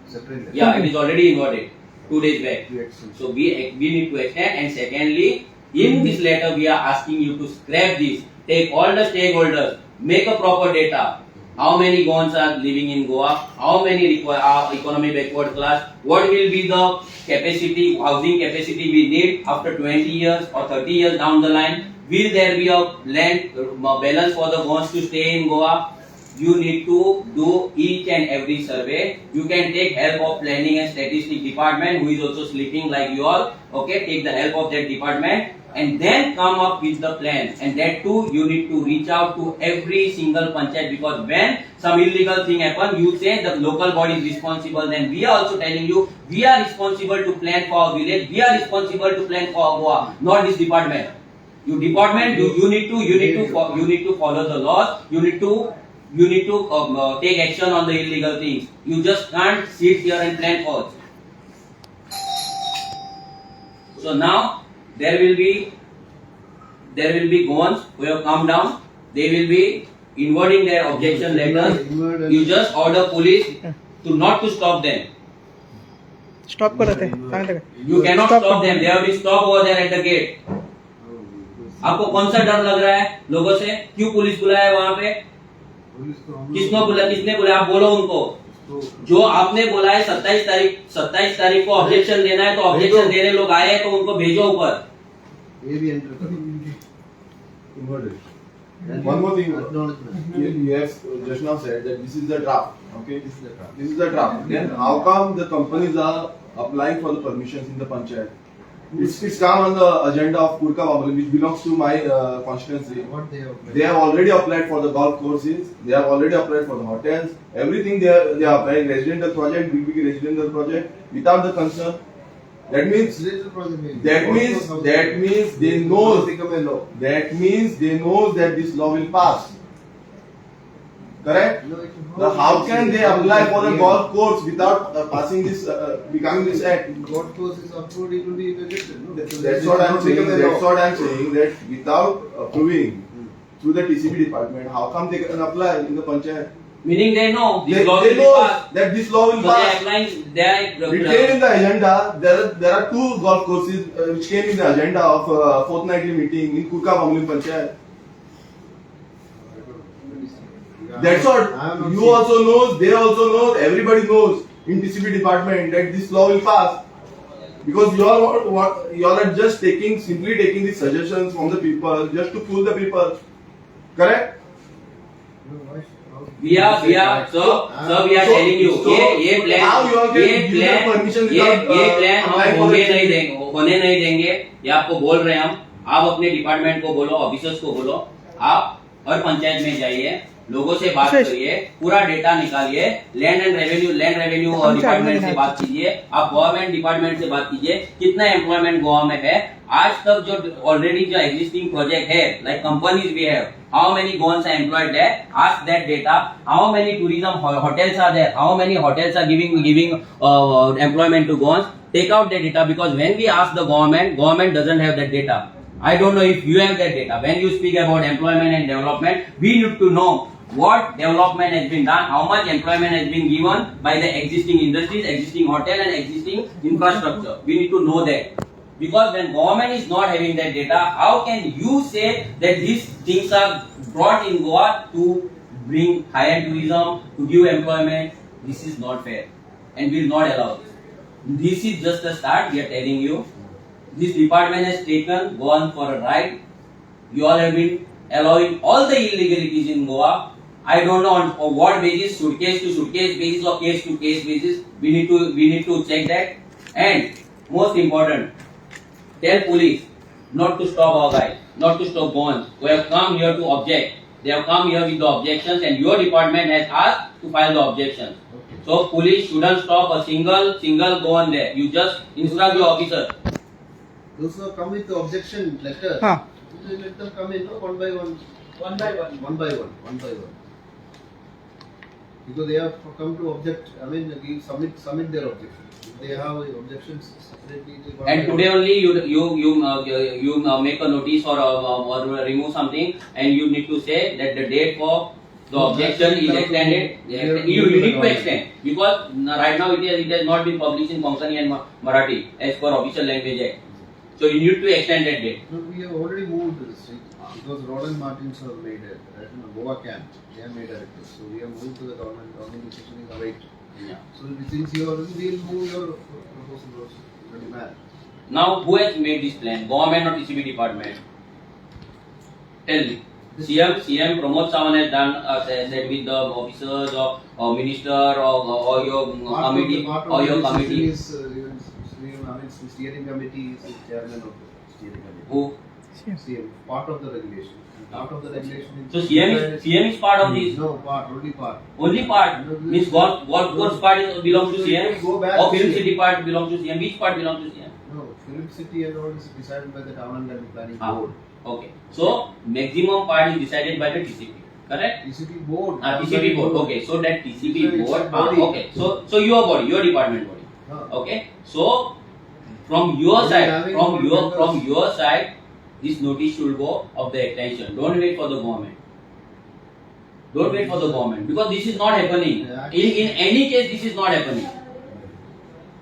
Separate. Yeah, it is already inverted 2 days back. The extension. So we need to extend, and secondly, in this letter we are asking you to scrap this. Take all the stakeholders, make a proper data. How many Goans are living in Goa? How many are economy backward class? What will be the capacity, housing capacity we need after 20 years or 30 years down the line? Will there be a land balance for the Goans to stay in Goa? You need to do each and every survey. You can take help of planning and statistics department, who is also sleeping like you all. Okay, take the help of that department and then come up with the plan. And that too, you need to reach out to every single panchayat, because when some illegal thing happen, you say the local body is responsible. Then we are also telling you, we are responsible to plan for our village. We are responsible to plan for Goa, not this department. You department, you need to follow the laws. You need to take action on the illegal things. You just can't sit here and plan for it. So now there will be Goans who have come down. They will be inverting their objection letters. You just order police to stop them. Stop करते हैं सांगते का You cannot stop them. They have been stopped over there at the gate. आपको कौन सा डर लग रहा है लोगों से? क्यों पुलिस बुलाया है वहाँ पे? किसने बुलाया? आप बोलो उनको। जो आपने बोला है 27 तारीख को ऑब्जेक्शन देना है, तो ऑब्जेक्शन देने लोग आए हैं तो उनको भेजो ऊपर। ये भी एंटर करो। One more thing, you have just now said that this is the draft. Okay, this is the draft. Then how come the companies are applying for the permissions in the panchayat? It's come on the agenda of Kurka Babali, which belongs to my constituency. What they have applied? They have already applied for the golf courses. They have already applied for the hotels. Everything they are applying. Residential project, big residential project without the concern. That means they know. Become a law. That means they know that this law will pass. Correct? No, it Now, how can they apply for a golf course without passing this, becoming this act? Golf course is approved, it will be evaluated. No? That's what I'm saying. That's what I'm saying. That without approving through the TCP department, how come they can apply in the panchayat? Meaning they know this They law will know pass. that this law will So they are pass. applying. They are Written in the agenda, there are two golf courses which came in the agenda of fortnightly meeting in Kurka Mamuli Panchayat. That's what you also know, they also know, everybody knows in TCP department that this law will pass. Because you all are just simply taking the suggestions from the people just to fool the people. Correct? we are telling you ये plan हम होने नहीं देंगे। ये आपको बोल रहे हैं हम। आप अपने डिपार्टमेंट को बोलो, ऑफिसर्स को बोलो, आप हर पंचायत में जाइए, लोगों से बात विशेष। करिए, पूरा डेटा निकालिए, लैंड रेवेन्यू हम डिपार्टमेंट से चार बात कीजिए, आप गवर्नमेंट डिपार्टमेंट से बात कीजिए, कितना एम्प्लॉयमेंट गोवा में है। आज तक जो ऑलरेडी जो एग्जिस्टिंग प्रोजेक्ट है, like companies we have, how many Goans are employed there, ask that data, how many tourism hotels are there, how many hotels are giving employment to goans. Take out that data, because when we ask the government doesn't have that data. I don't know if you have that data. When you speak about employment and development, we need to know what development has been done, how much employment has been given by the existing industries, existing hotel and existing infrastructure. We need to know that. Because when government is not having that data, how can you say that these things are brought in Goa to bring higher tourism, to give employment? This is not fair and we will not allow this. This is just a start, we are telling you. This department has taken Goan for a ride. You all have been allowing all the illegalities in Goa. I don't know on what basis, suitcase to suitcase basis or case to case basis. We need to check that. And most important, tell police not to stop our guys, not to stop Goans who have come here to object. They have come here with the objections, and your department has asked to file the objections. Okay. So police shouldn't stop a single Goan there. You just instruct your officer. Those who come with the objection letter, हाँ. you let them come in, no, one by one. Because they have come to object, I mean, submit their objection. If they have objections separately, And today only you make a notice or remove something, and you need to say that the date for the objection is extended. You need to extend, because right now it has not been published in Konkani and Marathi as per official language act. So you need to extend that date. No, we have already moved this because Roland Martins have made it. Goa camp, they have made a request. So we have moved to the government decision is await. Yeah. So since you already, we will move your proposal also, your demand. Now who has made this plan? Government or TCP department? Tell me. CM Pramod Sawan has done that with the officers or minister or your committee or your committee. Steering committee is the chairman of the steering committee. Who? CM, part of the regulation. Part of the regulation. So CM is part of this. No, only part. Only part. Means golf course part belongs to CM. Go back Or to film CM. city part belongs to CM. Which part belongs to CM? No, film city and all is decided by the town and planning Ah. board. Okay. So maximum part is decided by the TCP. Correct? TCP board. TCP board. Okay. So that TCP So it's board. a body. Okay. So your body, your department body. Huh. Okay. So from your Only side, having from members. your side, this notice should go of the extension. Don't wait for the government. Don't wait for the government, because this is not happening. Yeah. In any case, this is not happening.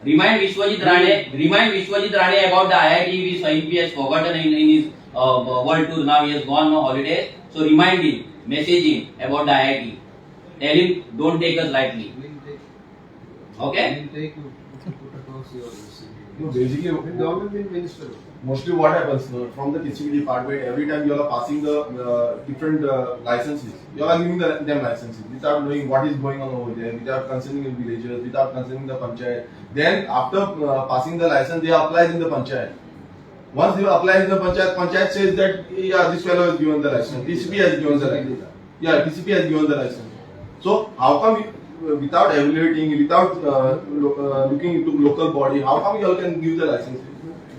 Remind Vishwajit Rane about the IIT which he has forgotten in his world tour. Now he has gone on holidays. So remind him, message him about the IIT. Tell him, don't take us lightly. Okay? We'll take you put across your No, basically, government minister. mostly what happens from the TCP department, every time you are passing the different licenses, you are giving them licenses without knowing what is going on over there, without concerning the villagers, without concerning the panchayat. Then after passing the license, they apply in the panchayat. Once they apply in the panchayat says that yeah, this fellow has given the license, TCP has given the license. Yeah, TCP has given the license. So how come without evaluating, without looking into local body, how come you all can give the license?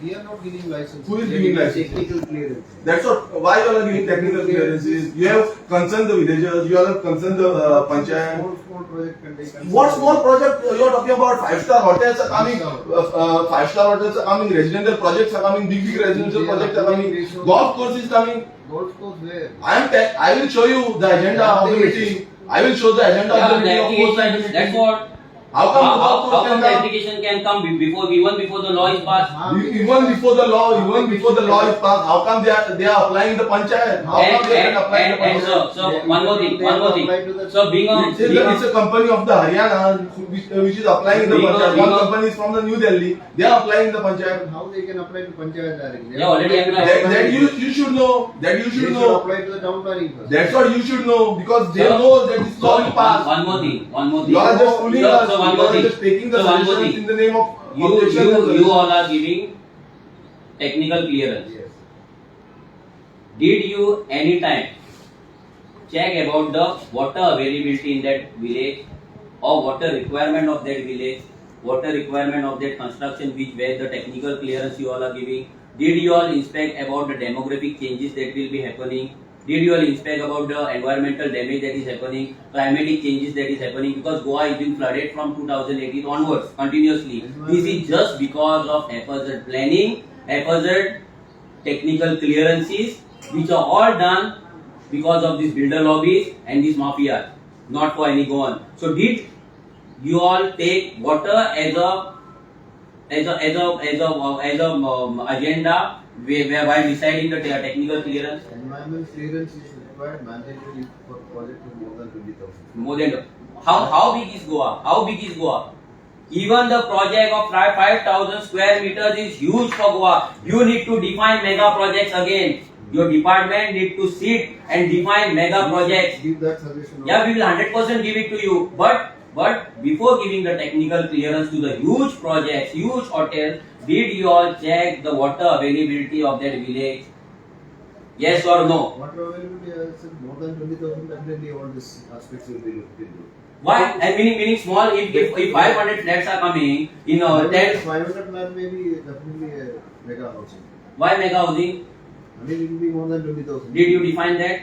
We are not giving license. Who is giving license? Technical clearance. That's what. Why you all are giving technical clearances? You have concerned the villagers. You all have concerned the panchayat. Small project can take. What small project you are talking about? 5-star hotels are coming. 5-star hotels are coming. Residential projects are coming. Big residential projects are coming. Golf course is coming. Golf course where? I will show you the agenda of the meeting. I will show the agenda of the meeting of both sides. That's what. How come How come the application can come before the law is passed? Even before the law is passed, how come they are applying the panchayat? How come they are applying the And panchayat? so one more thing. So being It's a company of the Haryana which is applying the panchayat. One company is from the New Delhi. They are applying the panchayat. How they can apply to panchayat directly? They already applied. That you should know. That you They should should know. apply to the town planning first. That's what you should know because they know that this law will pass. One more thing. You are just fooling us. So one You more are thing. just taking the So one more solutions thing. in the name of You all are giving technical clearance. Yes. Did you any time check about the water availability in that village, or water requirement of that village, water requirement of that construction which where the technical clearance you all are giving? Did you all inspect about the demographic changes that will be happening? Did you all inspect about the environmental damage that is happening, climatic changes that is happening? Because Goa is being flooded from 2018 onwards continuously. This is just because of haphazard planning, haphazard technical clearances, which are all done because of these builder lobbies and this mafia, not for any Goan. So did you all take water as a agenda while deciding the technical clearance? Environment clearance is required mandatory for project of more than 20,000. More than how big is Goa? How big is Goa? Even the project of 5,000 square meters is huge for Goa. You need to define mega projects again. Your department need to sit and define mega projects. Give that suggestion. Yeah, we will 100% give it to you. But before giving the technical clearance to the huge projects, huge hotels, did you all check the water availability of that village? Yes or no? Water availability, I said more than 20,000, definitely all these aspects will be looked into. Why? And meaning small. If 500 flats are coming in 10. 500 man may be definitely a mega housing. Why mega housing? I mean, it will be more than 20,000. Did you define that?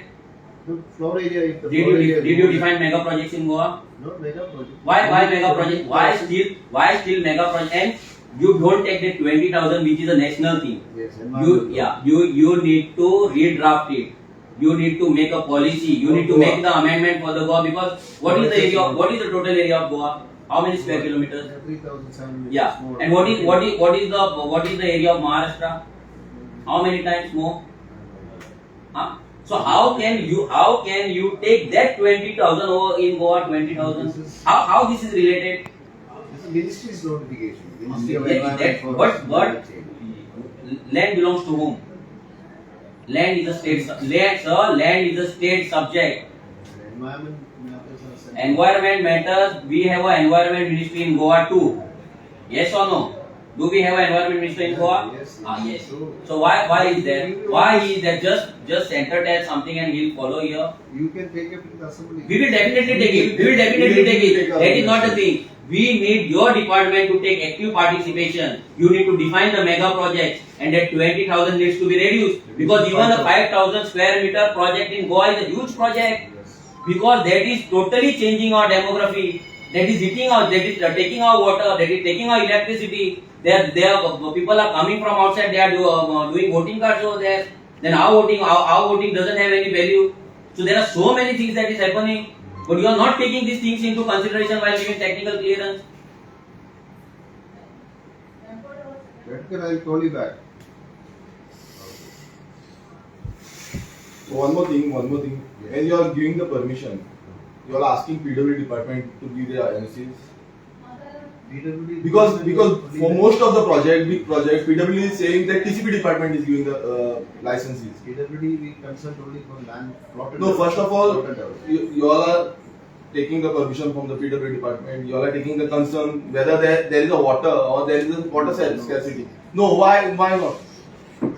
The floor area. If the Did floor area you define mega projects in Goa? Not mega project. Why mega project? Why still mega project? And you don't take that 20,000, which is a national thing. Yes. You need to redraft it. You need to make a policy. You need to make the amendment for the Goa, because what is the area? What is the total area of Goa? How many square kilometers? 3,700. Yeah. And what is the area of Maharashtra? How many times more? Huh? So how can you take that 20,000 over in Goa 20,000? How this is related? This is ministry's notification. Ministry of That- Environment for but- climate change. Land belongs to whom? Land is a state. Land is a state subject. Environment matters are central. Environment matters. We have an environment ministry in Goa too. Yes or no? Do we have an environment ministry in Goa? Yes. Yes. So why is there? Why is there just center tell something and he'll follow here? You can take it to the assembly. We will definitely take it. We will definitely take it. That is not the thing. We need your department to take active participation. You need to define the mega projects, and that 20,000 needs to be reduced, because even the 5,000 square meter project in Goa is a huge project, because that is totally changing our demography. That is hitting our, that is taking our water, that is taking our electricity. People are coming from outside. They are doing voting cards over there. Then our voting doesn't have any value. So there are so many things that is happening. But you are not taking these things into consideration while giving technical clearance. Redkar, I will call you back. So one more thing. When you are giving the permission, you are asking PW department to give the NCs. PWD Because for most of the big projects, PW is saying that TCP department is giving the licenses. PWD we consult only for land plotted. No, first of all, plotted out. you all are taking the permission from the PW department. You all are taking the concern whether there is a water or there is a water scarcity. No, why not?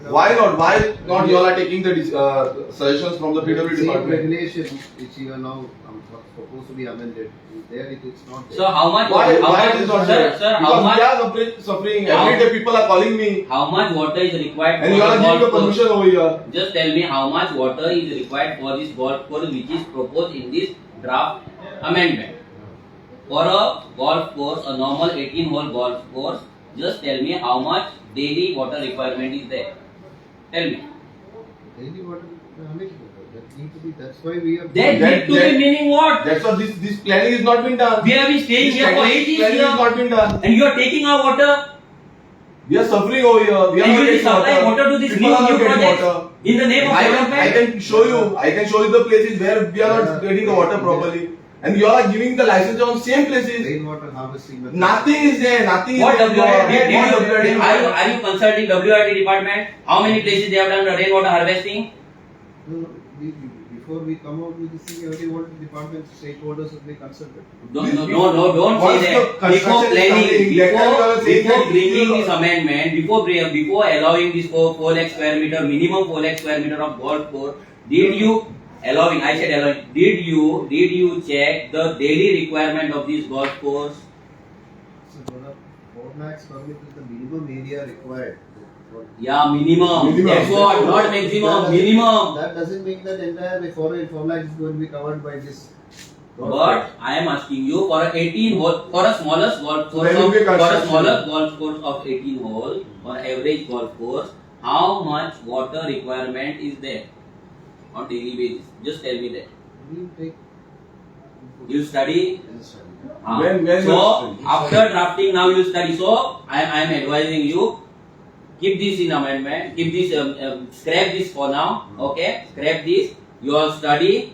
Why not you all are taking the suggestions from the PW Same department? regulations which you are now supposed to be amended. There it's not there. So how much? Why how much, it is not sir, there? sir, how Because much? we are suffering. How- Every day people are calling me, How much water is required and you all are for giving the the golf course? permission over here. Just tell me how much water is required for this golf course, which is proposed in this draft amendment. For a golf course, a normal 18-hole golf course, just tell me how much daily water requirement is there. Tell me. Daily water, that need to be. That's why we have. That need to be meaning what? That's why this planning is not been done. We have been staying here for 8 years Planning is not here, been done. and you are taking our water, We are suffering over here. We are and you not will be getting supplying water to this People are not new getting project water. in the name of I development. can show you the places where we are not getting the water properly, and you all are giving the license on same places. Rainwater harvesting method. Nothing is there. Nothing is What there. WIT? Are you consulting WIT department? How many places they have done rainwater harvesting? No, before we come out with this thing, every water department stakeholders will be consulted. No, don't Once say the that. Before construction is planning, starting, that time you are saying before that bringing you- this amendment, before allowing this 4 lakh square meter, minimum 4 lakh square meter of golf course, did you allowing. I said allowing. Did you check the daily requirement of this golf course? So, 4 lakhs permit is the minimum area required. Yeah, minimum. That's what, not maximum. Minimum. That doesn't mean that entire 4 lakhs is going to be covered by this. But I am asking you for a 18 hole, for a smallest golf course, of 18 hole, or average golf course, how much water requirement is there on daily basis? Just tell me that. We'll take. You study. When So after drafting, now you study. So I am advising you. Keep this in amendment. Keep this. Scrap this for now. Okay. Scrap this. You all study.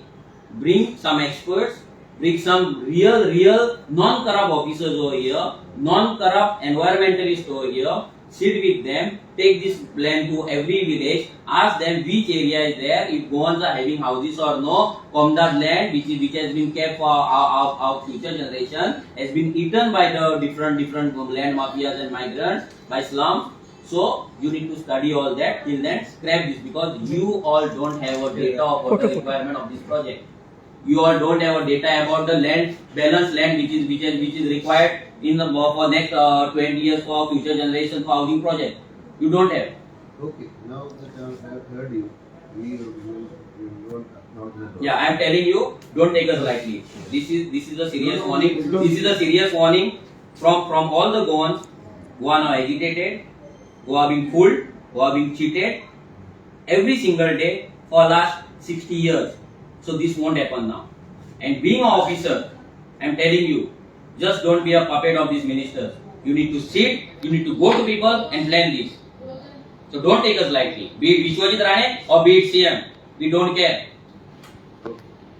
Bring some experts. Bring some real non-corrupt officers over here. Non-corrupt environmentalists over here. Sit with them. Take this plan to every village. Ask them which area is there. If Goans are having houses or no. From that land which has been kept for our future generation has been eaten by the different land mafias and migrants by slums. So you need to study all that. Till then, scrap this because you all don't have a data of what the requirement of this project. You all don't have a data about the land, balanced land which is required in the for next 20 years for future generation for housing project. You don't have. Okay, now that I have heard you, we won't acknowledge that. Yeah, I am telling you, don't take us lightly. This is a serious warning. This is a serious warning from all the Goans who are now agitated, who are being fooled, who are being cheated every single day for last 60 years. So this won't happen now. And being an officer, I am telling you, just don't be a puppet of these ministers. You need to sit, you need to go to people and plan this. So don't take us lightly. Be it Vishwajit Rane or be it CM. We don't care.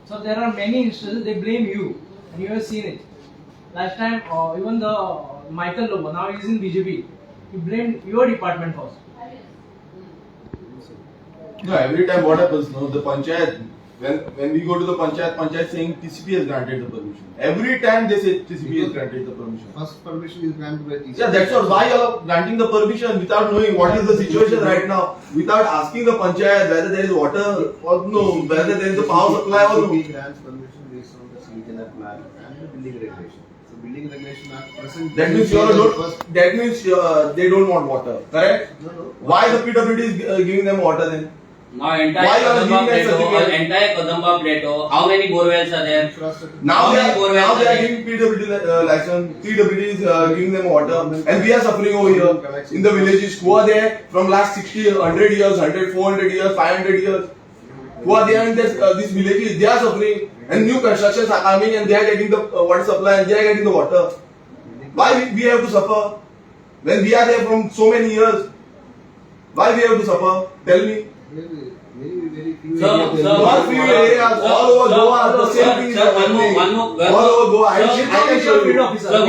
So there are many instances they blame you, and you have seen it. Last time, even the Michael Lobo, now he is in BJP. He blamed your department first. No, every time what happens, no, the panchayat, when we go to the panchayat saying TCP has granted the permission. Every time they say TCP has granted the permission. First permission is granted by TCP. Yeah, that's what. Why you are granting the permission without knowing what is the situation right now, without asking the panchayat whether there is water or no, whether there is a power supply or no. TCP grants permission based on the regional plan and the building regulation. So building regulation are present. That means they don't want water, correct? No. Why the PWD is giving them water then? Now entire Kadamba Plateau, how many borewells are there? Now they How many are giving PWD license. PWD is giving them water, and we are suffering over here in the villages. Who are there from last 60, 100 years, 100, 400 years, 500 years? Who are there in these villages? They are suffering, and new constructions are coming, and they are getting the water supply, and they are getting the water. Why we have to suffer when we are there from so many years? Why we have to suffer? Tell me. Very few Not few areas, all over Goa, the same thing is happening. All over Goa, I can show you. Sir,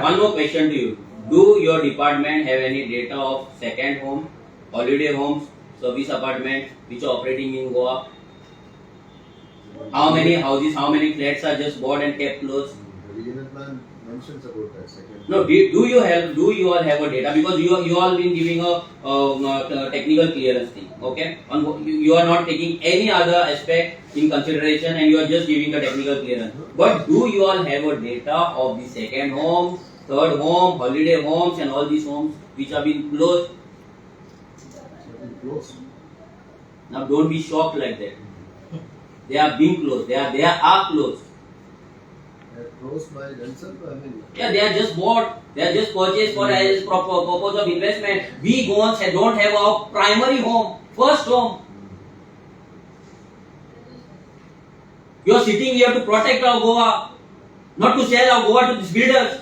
one more question to you. Do your department have any data of second home, holiday homes, service apartments which are operating in Goa? How many houses, how many flats are just bought and kept closed? The regional plan mentions about that second. No, do you all have a data? Because you all been giving a technical clearance thing, okay? You are not taking any other aspect in consideration, and you are just giving a technical clearance. But do you all have a data of the second home, third home, holiday homes, and all these homes which have been closed? Close. Now don't be shocked like that. They are being closed. They are closed. They are closed by themselves. I mean. Yeah, they are just bought. They are just purchased for as purpose of investment. We Goans don't have our primary home, first home. You are sitting here to protect our Goa, not to sell our Goa to these builders.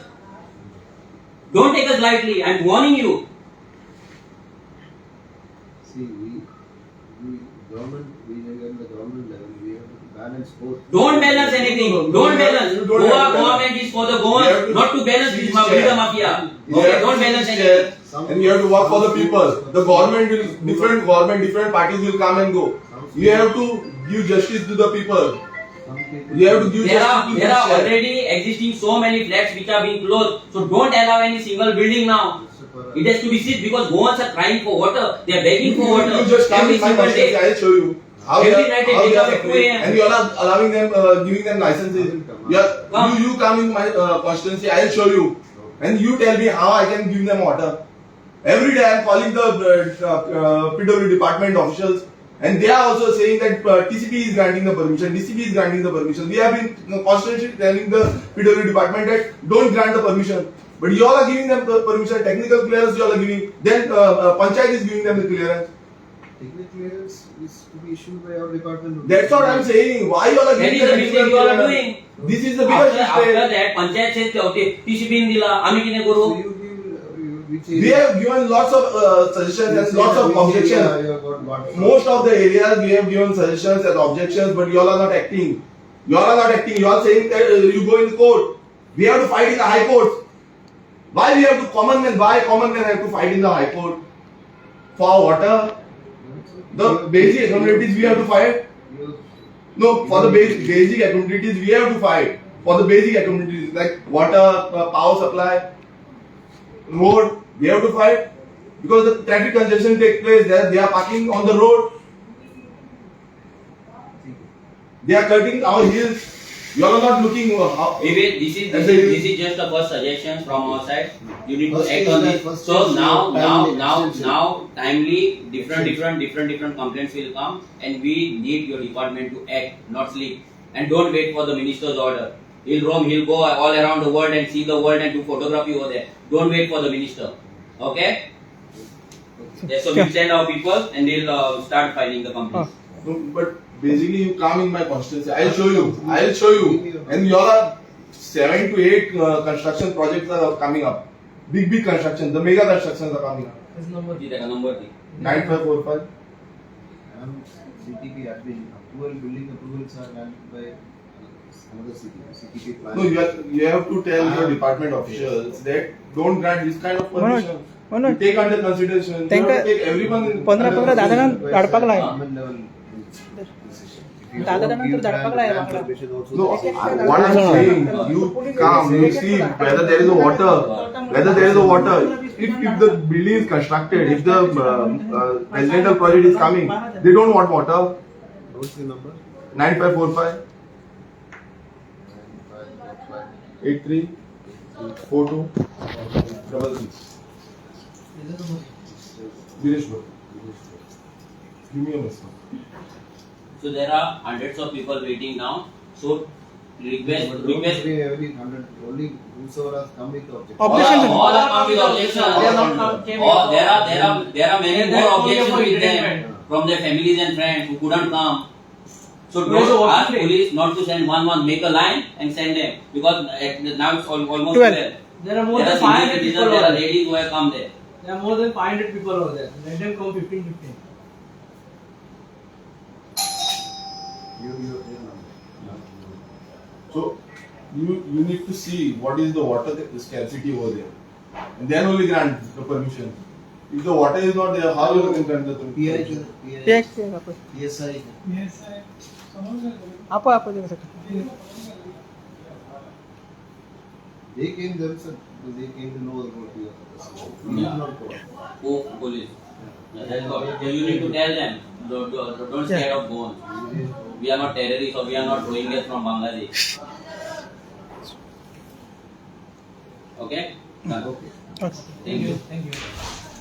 Don't take us lightly. I am warning you. See, we government, we are at the government level, we have to balance both. Don't balance anything. Don't balance. Goa government is for the Goans, not to balance this builder mafia. Okay, don't balance anything. And you have to work for the people. The government will, different parties will come and go. You have to give justice to the people. You have to give justice to the There are already existing so many flats which are being closed. So don't allow any single building now. It has to be seized because Goans are crying for water. They are begging for water. You just come every in my single machine, day. I'll show you. How Every they are- night they how wake they up are at 2 separate? a.m. And you are not allowing them, giving them licenses. You come in my constituency. I will show you, and you tell me how I can give them water. Every day I am calling the PW department officials, and they are also saying that TCP is granting the permission, DCP is granting the permission. We have been constantly telling the PW department that don't grant the permission, but you all are giving them the permission. Technical clearance you all are giving. Then Panchayat is giving them the clearance. Technical clearance is to be issued by our department. That's what I am saying. Why you all are That giving is the them mistake you all are doing. This is the biggest After mistake. that, panchayat से क्या होती TCP दिला, आम्ही किने करू? So you give which We have given lots of suggestions and lots of objections. Most of the areas we have given suggestions and objections, but you all are not acting. You all are not acting. You are saying that you go in court. We have to fight in the high court. Why we have to common men? Why common men have to fight in the high court for water? The basic accommodations we have to fight. No, for the basic accommodations we have to fight. For the basic accommodations like water, power supply, road, we have to fight because the traffic congestion takes place there. They are parking on the road. They are cutting our hills. You all are not looking how. Maybe this is just the first suggestion from our side. You need to act on this. So now timely different complaints will come, and we need your department to act, not sleep, and don't wait for the minister's order. He'll roam, he'll go all around the world and see the world and do photography over there. Don't wait for the minister. Okay? Yes, so we'll send our people and they'll start filing the complaints. No, but basically you come in my constituency. I'll show you. And you all are 7 to 8 construction projects are coming up. Big construction. The mega constructions are coming up. His number. जी देखा number थी. 9545. CTP admin approval, building approvals are granted by another CTP plan. No, you have to tell your department officials that don't grant this kind of permission. Manoj. You take under consideration. You have to take everyone in 15 दादा धडपकला आहे. Government level decision. If you दादा don't give धडपकला grant, आहे grant Bangla. permission also No, decision. what I'm saying, you come, you see whether there is a water, If the building is constructed, if the residential project is coming, they don't want water. What's the number? 9545 83 42 66. Dinesh bro, give me a message. So there are hundreds of people waiting now. So request. Only whosoever has come with the objection. Objection. All are come with objections. They are not come- There are many They more are objections only with them for from their families and friends who couldn't come. So Where is the don't walking ask place? police not to send one, make a line and send them because now it's almost 12. 12. There are more There are than senior 500 citizens, people there over are there. ladies who have come there. There are more than 500 people over there. Let them come 15. You So you need to see what is the water scarcity over there, and then only grant the permission. If the water is not there, how you can grant the permission? PSI. आप They came themselves. They came to know about PSI. We did not go. Who police? That's what you need to tell them. Don't scare of Goan. We are not terrorists or we are not Rohingyas from Bangladesh. Okay? Done. Thank you.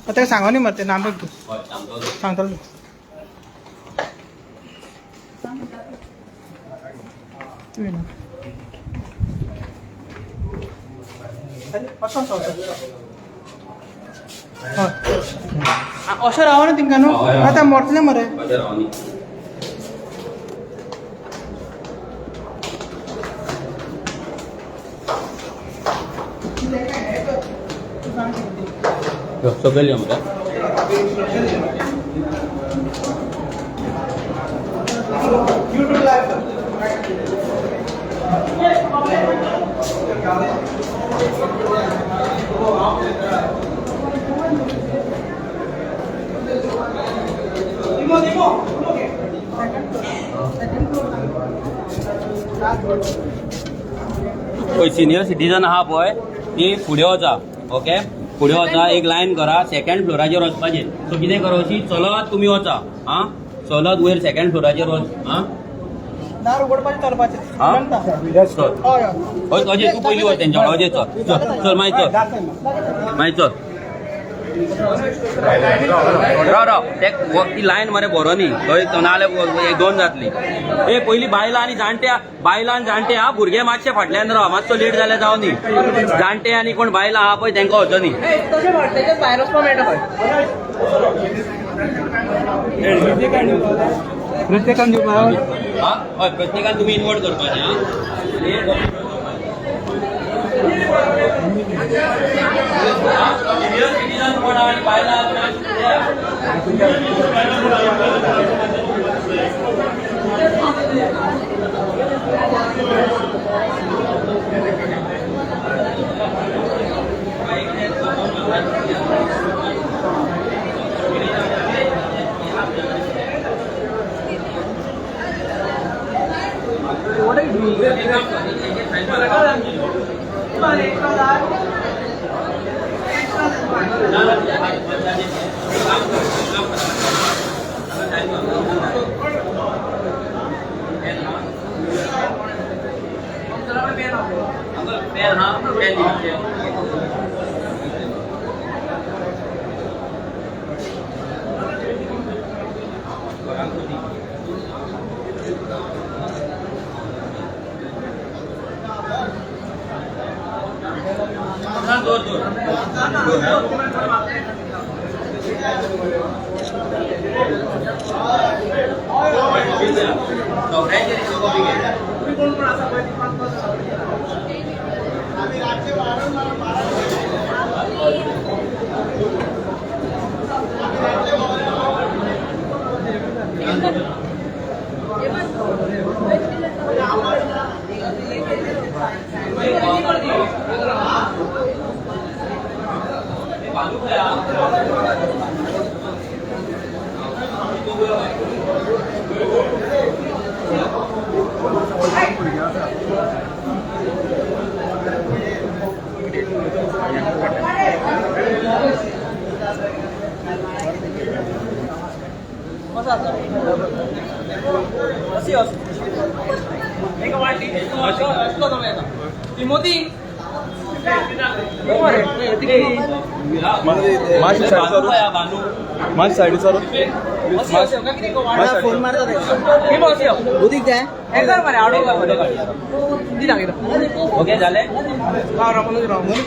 आता सांगा नाही मग ते नाम बघ What? सांगतो अशें राव ना तिंका न्हू आतां मोरतलें मरे सगळं लिहा मग कोई सिनियर सिटीजन आहा पळय ती फुडें वचा ओके फुडें वचा एक लायन करा सेकंड फ्लोराचेर वचपाचें सो कितें करची चलत तुमी वचा आं चलत वयर सेकंड फ्लोराचेर हां दार उगडपाचें चलपाचें हां चल हय हय अजय तू पयलीं वच तेंच्या वांगडा अजय चल मागीर चल राव ती लायन मरे बरो न्ही थंय नाल्यार एक दोन जातली ए पयलीं बायलां आनी जाणटे हा भुरगे मातशे फाटल्यान राव मातसो लेट जाल्यार जावं न्ही जाणटे आनी कोण बायलां आहा पळय तांकां वचो न्ही तशें फाटल्याच्यान भायर वचपाक मेळटा खंय प्रत्येकान दिवपाक हय प्रत्येकान तुमी इन्वॉल्व करपाचें हां What are you doing? Okay झाले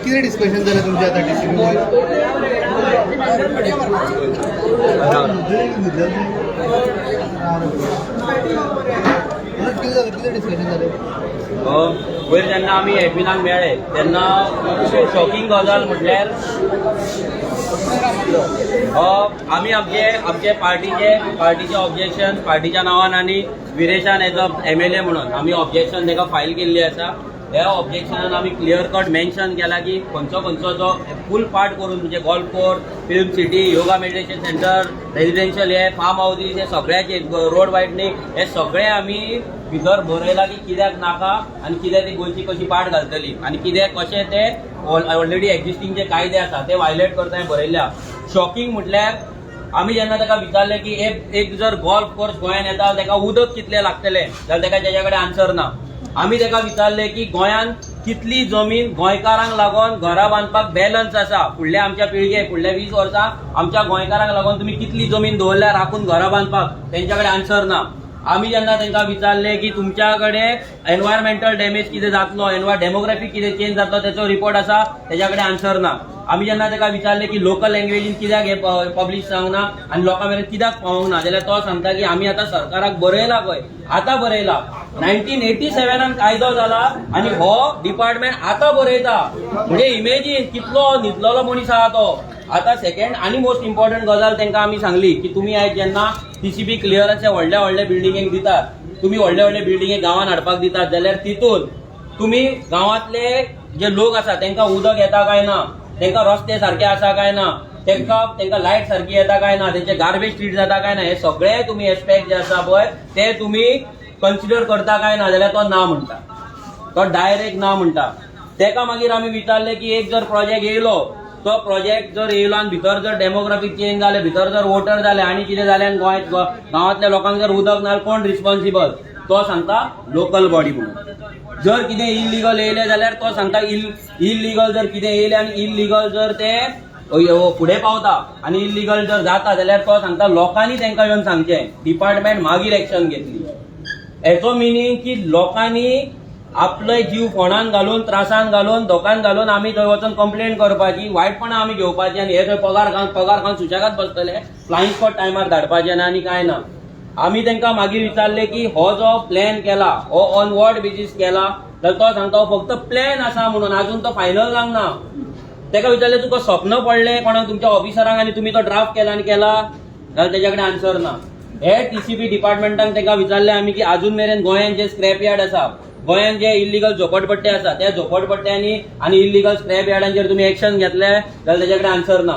किती डिस्कशन झालं तुमच्या आता किती डिस्कशन झालं वयर जेन्ना आमी एपिनाक मेळ्ळे तेन्ना शॉकिंग गजाल म्हटल्यार आमी आमचे पार्टीचे ऑब्जेक्शन पार्टीच्या नांवान आनी विरेशान एज अ MLA म्हणून आमी ऑब्जेक्शन ताका फायल केल्ली आसा ह्या ऑब्जेक्शनान आमी क्लियर कट मेन्शन केला की खंयचो जो फूल पार्ट करून म्हणजे golf course film city yoga meditation centre residential हे फार्म हाऊसीस हे सगळ्याचे रोड वायडनींग हे सगळे आमी भितर बरयला की कित्याक नाका आनी कित्याक ती गोंयची कशी पाट घालतली आनी कित्याक कशें ते ऑलरेडी एक्झिस्टींग जे कायदे आसा ते वायलेट करता हें बरयल्या शॉकिंग म्हटल्यार आमी जेन्ना ताका विचारलें की एक जर गोल्फ कोर्स गोंयांत येता ताका उदक कितलें लागतलें जाल्यार ताका तेच्या कडेन आन्सर ना आमी ताका विचारलें की गोंयांत कितली जमीन गोंयकारांक लागून घरां बांदपाक बॅलन्स आसा फुडल्या आमच्या पिळगेक फुडल्या 20 वर्सां आमच्या गोंयकारांक लागून तुमी कितली जमीन दवरल्या राखून घरां बांदपाक तेंच्या कडेन आन्सर ना आमी जेन्ना तांकां विचारलें की तुमच्या कडेन एनवायरमेंटल डॅमेज कितें जातलो डेमोग्राफीक कितें चेंज जातलो तेचो रिपोर्ट आसा तेच्या कडेन आन्सर ना आमी जेन्ना ताका विचारलें की लोकल लँग्वेजीन कित्याक हे पब्लीश जावंक ना आनी लोकां मेरेन कित्याक पावोंक ना जाल्यार तो सांगता की आमी आतां सरकाराक बरयला खंय आतां बरयला 1987 कायदो जाला आनी हो डिपार्टमेंट आतां बरयता म्हणजे इमेजीन कितलो न्हिदलेलो मनीस आहा तो आतां सेकंड आनी मोस्ट इम्पॉर्टंट गजाल तांकां आमी सांगली की तुमी आयज जेन्ना TCP क्लियरन्स व्हडल्या बिल्डिंगेक दितात तुमी व्हडले बिल्डिंगे गांवांत हाडपाक दितात जाल्यार तितून तुमी गांवांतले जे लोक आसा तांकां उदक येता काय ना तांकां रस्ते सारके आसा काय ना तांकां लायट सारकी येता काय ना तेंचे गार्बेज स्ट्रीट जाता काय ना हे सगळे तुमी एस्पेक्ट जे आसा पळय ते तुमी कन्सिडर करता काय ना जाल्यार तो ना म्हणटा तो डायरेक्ट ना म्हणटा तेका मागीर आमी विचारले की एक जर प्रोजेक्ट येयलो तो प्रोजेक्ट जर येयलो आनी भितर जर डेमोग्राफीक चेंज जाले, भितर जर वोटर जाले आनी कितें जालें आनी गांवांतल्या लोकांक जर उदक ना कोण रिस्पॉन्सिबल, तो सांगता लोकल बॉडी म्हणून. जर कितें इलिगल येयलें जाल्यार तो सांगता इलिगल जर कितें येयलें आनी इलिगल जर ते फुडें पावता आनी इलिगल जर जाता जाल्यार तो सांगता लोकांनी तांकां येवन सांगचें, डिपार्टमेंट मागीर एक्शन घेतली. हेचो मिनींग की लोकांनी आपले जीव फोंडान घालून, त्रासान घालून, धोकान घालून आमी थंय वचून कंप्लेंट करपाची, वायटपणां आमी घेवपाची आनी हे थंय पगार खावन सुशेगाद बसतले, फ्लायिंग स्पॉट टायमार धाडपाचें ना आनी कांय ना. आमी तांकां मागीर विचारलें की हो जो प्लॅन केला हो ऑन वॉट बेजीस केला, जाल्यार तो सांगता हो फक्त प्लॅन आसा म्हणून, अजून तो फायनल जावना. ताका विचारलें तुका स्वप्न पडलें कोणाक तुमच्या ऑफिसरांक आनी तुमी तो ड्राफ्ट केला आनी केला, जाल्यार तेच्या कडेन आन्सर ना. हे TCP डिपार्टमेंटाक ताका विचारलें आमी की अजून मेरेन गोंयांत जे स्क्रॅप यार्ड आसा, गोंयांत जे इलिगल झोपडपट्टे आसा त्या झोपडपट्ट्यांनी आनी इलिगल स्क्रॅप यार्डांचेर तुमी एक्शन घेतले जाल्यार तेच्या कडेन आन्सर ना.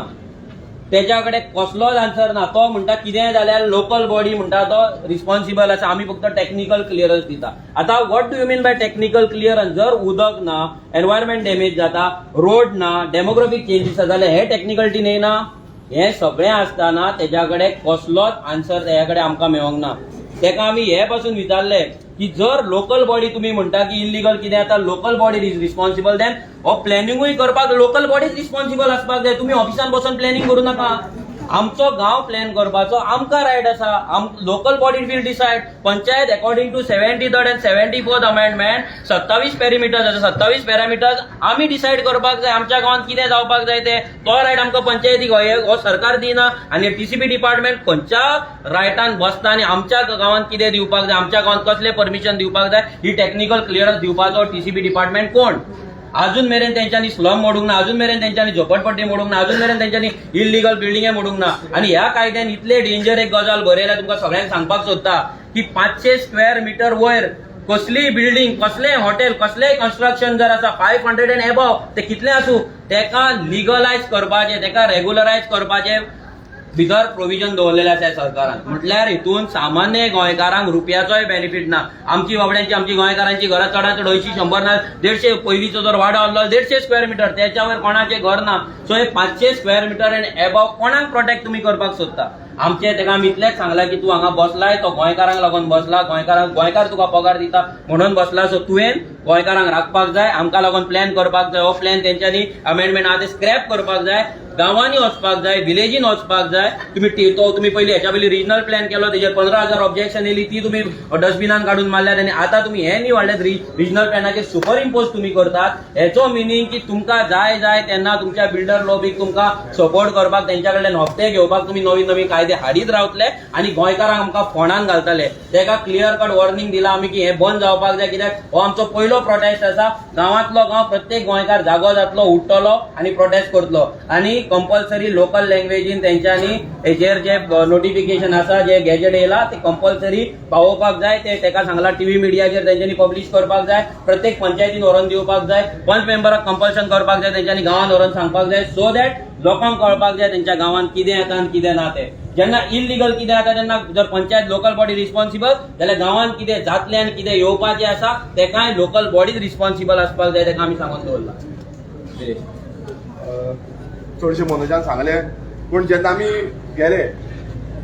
तेच्या कडेन कसलोच आन्सर ना. तो म्हणटा कितें जाल्यार लोकल बॉडी म्हणटा तो रिस्पॉन्सिबल आसा, आमी फक्त टेक्निकल क्लियरन्स दिता. आतां what do you mean by technical clearance? जर उदक ना, एनवायरमेंट डॅमेज जाता, रोड ना, डेमोग्राफीक चेंजीस जाल्यार हे टेक्निकलिटी न्हय. हे सगळें आसतना तेच्या कडेन कसलोच आन्सर तेच्या कडेन आमकां मेळोंक ना. तेका आमी हे पासून विचारले की जर लोकल बॉडी तुम्ही म्हणटा की इलिगल कितें आता local body is responsible, then हो प्लॅनिंगूय करपाक लोकल बॉडीज रिस्पॉन्सिबल आसपाक जाय. तुम्ही ऑफिसान बसून प्लॅनिंग करू नका. आमचो गांव प्लॅन करपाचो आमकां रायट आसा. Local body will decide. Panchayat according to 73rd and 74th amendment 27 parameters आसा. 27 पॅरामिटर्स आमी डिसायड करपाक जाय आमच्या गांवांत कितें जावपाक जाय ते. तो रायट आमकां पंचायतीक हो सरकार दिना आनी TCP डिपार्टमेंट खंयच्या रायटान बसता आनी आमच्या गांवांत कितें दिवपाक जाय, आमच्या गांवांत कसलें परमिशन दिवपाक जाय, ही टेक्निकल क्लियरन्स दिवपाचो TCP डिपार्टमेंट कोण? अजून मेरेन तेंच्यांनी स्लम मोडूंक ना, अजून मेरेन तेंच्यांनी झोपडपट्टी मोडूंक ना, अजून मेरेन तेंच्यांनी इलिगल बिल्डिंगे मोडूंक ना. आनी ह्या कायद्यान इतले डेंजर एक गजाल बरयल्या तुमकां सगळ्यांक सांगपाक सोदता की 500 स्क्वेअर मिटर वयर कसलीय बिल्डिंग, कसलेय हॉटेल, कसलेय कन्स्ट्रक्शन जर आसा 500 and above ते कितले आसूं तेका लिगलायज करपाचें, तेका रेग्युलरायज करपाचें भितर प्रोविजन दवरलेलें आसा सरकारान. म्हटल्यार हितून सामान्य गोंयकारांक रुपयाचोय बेनिफीट ना. आमची गोंयकारांची घरां चडांत चड 100 ना 150. पयलींचो जर वाडो आसलो 150 स्क्वेअर मिटर, त्याच्या वयर कोणाचें घर ना. सो हे 500 स्क्वेअर मिटर एंड एबव कोणाक प्रोटेक्ट तुमी करपाक सोदता? आमचे तेका आमी इतलेंच सांगलां की तूं हांगा बसलाय तो गोंयकारांक लागून बसला, गोंयकार तुका पगार दिता म्हणून बसला. सो तुवें गोंयकारांक राखपाक जाय, आमकां लागून प्लॅन करपाक जाय. हो प्लॅन तेंच्यांनी अमेंडमेंट आहा ते स्क्रॅप करपाक जाय. गांवांनी वचपाक जाय, विलेजीन वचपाक जाय. तुम्ही पयलीं हेच्या पयलीं रिजनल प्लॅन केलो, तेजेर 15,000 ऑब्जेक्शन येयली, ती तुम्ही डस्टबिनान काढून मारल्यात आनी आतां तुमी हे न्ही वाडल्यात रिजनल प्लॅनाचेर सुपर इम्पोज तुम्ही करतात. हेचो मिनींग की तुमकां जाय तेन्ना तुमच्या बिल्डर लॉबीक तुमकां सपोर्ट करपाक, तेंच्या कडल्यान हप्ते घेवपाक तुमी नवीन कायदे हाडीत रावतले आनी गोंयकारांक आमकां फोंडान घालतले. तेका क्लियर कट वॉर्निंग दिला आमी की हे बंद जावपाक जाय. कित्याक हो आमचो पयलो प्रोटेस्ट आसा. गांवांतलो गांव प्रत्येक गोंयकार जागो जातलो, उठतलो आनी प्रोटेस्ट करतलो. आनी कंपल्सरी लोकल लँग्वेजीन तेंच्यांनी हेचेर जे नोटिफिकेशन आसा, जे गॅजेट येयला ते कंपल्सरी पावोवपाक जाय. ते तेका सांगला टीव्ही मिडियाचेर तेंच्यांनी पब्लिश करपाक जाय. प्रत्येक पंचायतीन व्हरून दिवपाक जाय. पंच मेंबराक कंपल्शन करपाक जाय, तेंच्यांनी गांवांत व्हरून सांगपाक जाय. सो दॅट लोकांक कळपाक जाय तेंच्या गांवांत कितें येता आनी कितें ना ते. जेन्ना इलिगल कितें जाता तेन्ना जर पंचायत लोकल बॉडी रिस्पॉन्सिबल जाल्यार गांवांत कितें जातलें आनी कितें येवपाचें आसा तेकाय लोकल बॉडीज रिस्पॉन्सिबल आसपाक जाय. तेका आमी सांगून दवरला. चडशें मनोजान सांगलें, पूण जेन्ना आमी गेले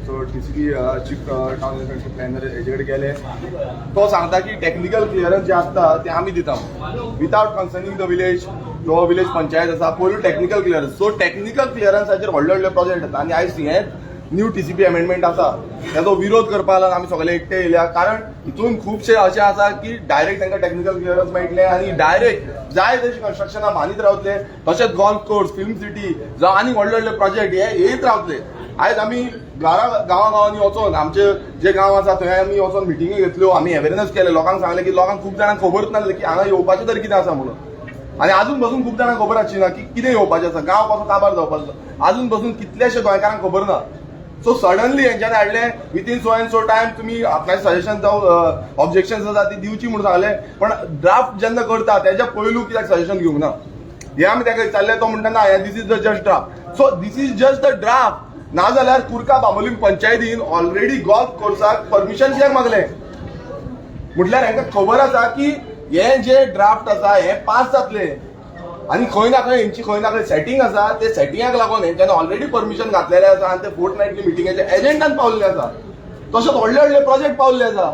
so TCP chief town election planner हेजे कडेन गेले, तो सांगता की टेक्निकल क्लियरन्स जे आसता ते आमी दिता विथआउट कन्सर्निंग द विलेज. जो विलेज पंचायत आसा पयलू टेक्निकल क्लियरन्स. सो टेक्निकल क्लियरन्साचेर व्हडले प्रोजेक्ट आसा आनी आयज हे न्यू TCP अमेंडमेंट आसा तेजो विरोध करपाक लागून आमी सगळे एकटे येयल्या. कारण हितून खुबशे अशें आसा की डायरेक्ट तांकां टेक्निकल क्लियरन्स मेळटले आनी डायरेक्ट जाय तशी कन्स्ट्रक्शनां बांदीत रावतले. तशेंच गोल्फ कोर्स, फिल्म सिटी जावं आनी व्हडले प्रोजेक्ट हे येयत रावतले. आयज आमी गांवांनी वचून आमचे जे गांव आसा थंय आमी वचून मिटिंगी घेतल्यो, आमी अवेरनेस केले. लोकांक सांगलें की लोकांक खूब जाणांक खबरच नासलें की हांगा येवपाचें तरी कितें आसा म्हणून. आनी आजून पासून खूब जाणांक खबर आसची ना की कितें येवपाचें आसा, गांव कसो काबार जावपाचो. आजून पासून कितलेशे गोंयकारांक खबर ना. सो सडनली हेंच्यानी हाडलें within so and so time तुमी आपल्या सजेशन जावं ऑब्जेक्शन्स आसा ती दिवची म्हणून सांगलें. पण ड्राफ्ट जेन्ना करता तेच्या पयलू कित्याक सजेशन घेवंक ना हे आमी ताका विचारलें. तो म्हणटा ना this is the just draft. So this is just the draft. नाजाल्यार कुर्का बांबोलीम पंचायतीन ऑलरेडी गोल्फ कोर्साक परमिशन कित्याक मागलें? म्हटल्यार हांकां खबर आसा की हे जे ड्राफ्ट आसा हे पास जातले. आणि खंय ना खंय सेटिंग आसा ते सेटिंगाक लागून हेंच्यानी ऑलरेडी परमिशन घातलेले आसा आणि ते फोर्टनायटली मिटिंगेच्या एजेंडान पावल्ले आसा. तशेंच व्हडले प्रोजेक्ट पावल्ले आसा.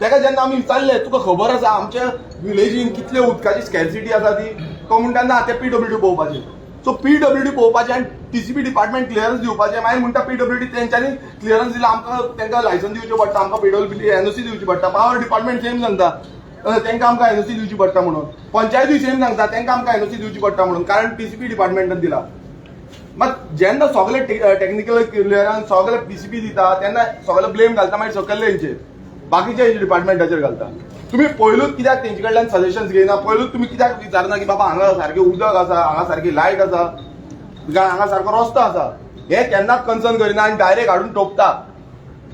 तेका जेन्ना आमी विचारले तुका खबर आसा आमच्या विलेजीन कितले उदकाची स्कॅरसिटी आसा ती, तो म्हणटा ना ते PWD पळोवपाचें. सो PWD पळोवपाचें आनी TCP डिपार्टमेंट क्लियरन्स दिवपाचें. मागीर म्हणटा PWD तेंच्यांनी क्लियरन्स दिला आमकां तेंकां लायसन्स दिवचें पडटा, आमकां PWD NOC दिवची पडटा. पावर डिपार्टमेंट सेम सांगता तेंकां आमकां NOC दिवची पडटा म्हणून. पंचायतूय सेम सांगता तेंकां आमकां NOC दिवची पडटा म्हणून, कारण TCP डिपार्टमेंटान दिला. मात जेन्ना सगळे टेक्निकल क्लियरन्स सगळे TCP दिता तेन्ना सगळे ब्लेम घालता मागीर सकयल्ले हेंचेर, बाकीच्या डिपार्टमेंटाचेर घालता. तुम्ही पयलूच कित्याक तेंचे कडल्यान सजेशन्स घेयना, पयलूच तुम्ही कित्याक विचारना की बाबा हांगा सारकें उदक आसा, हांगा सारकी लायट आसा, हांगा सारको रस्तो आसा, हे केन्नाच कन्सर्न करिना आनी डायरेक्ट हाडून टोपता.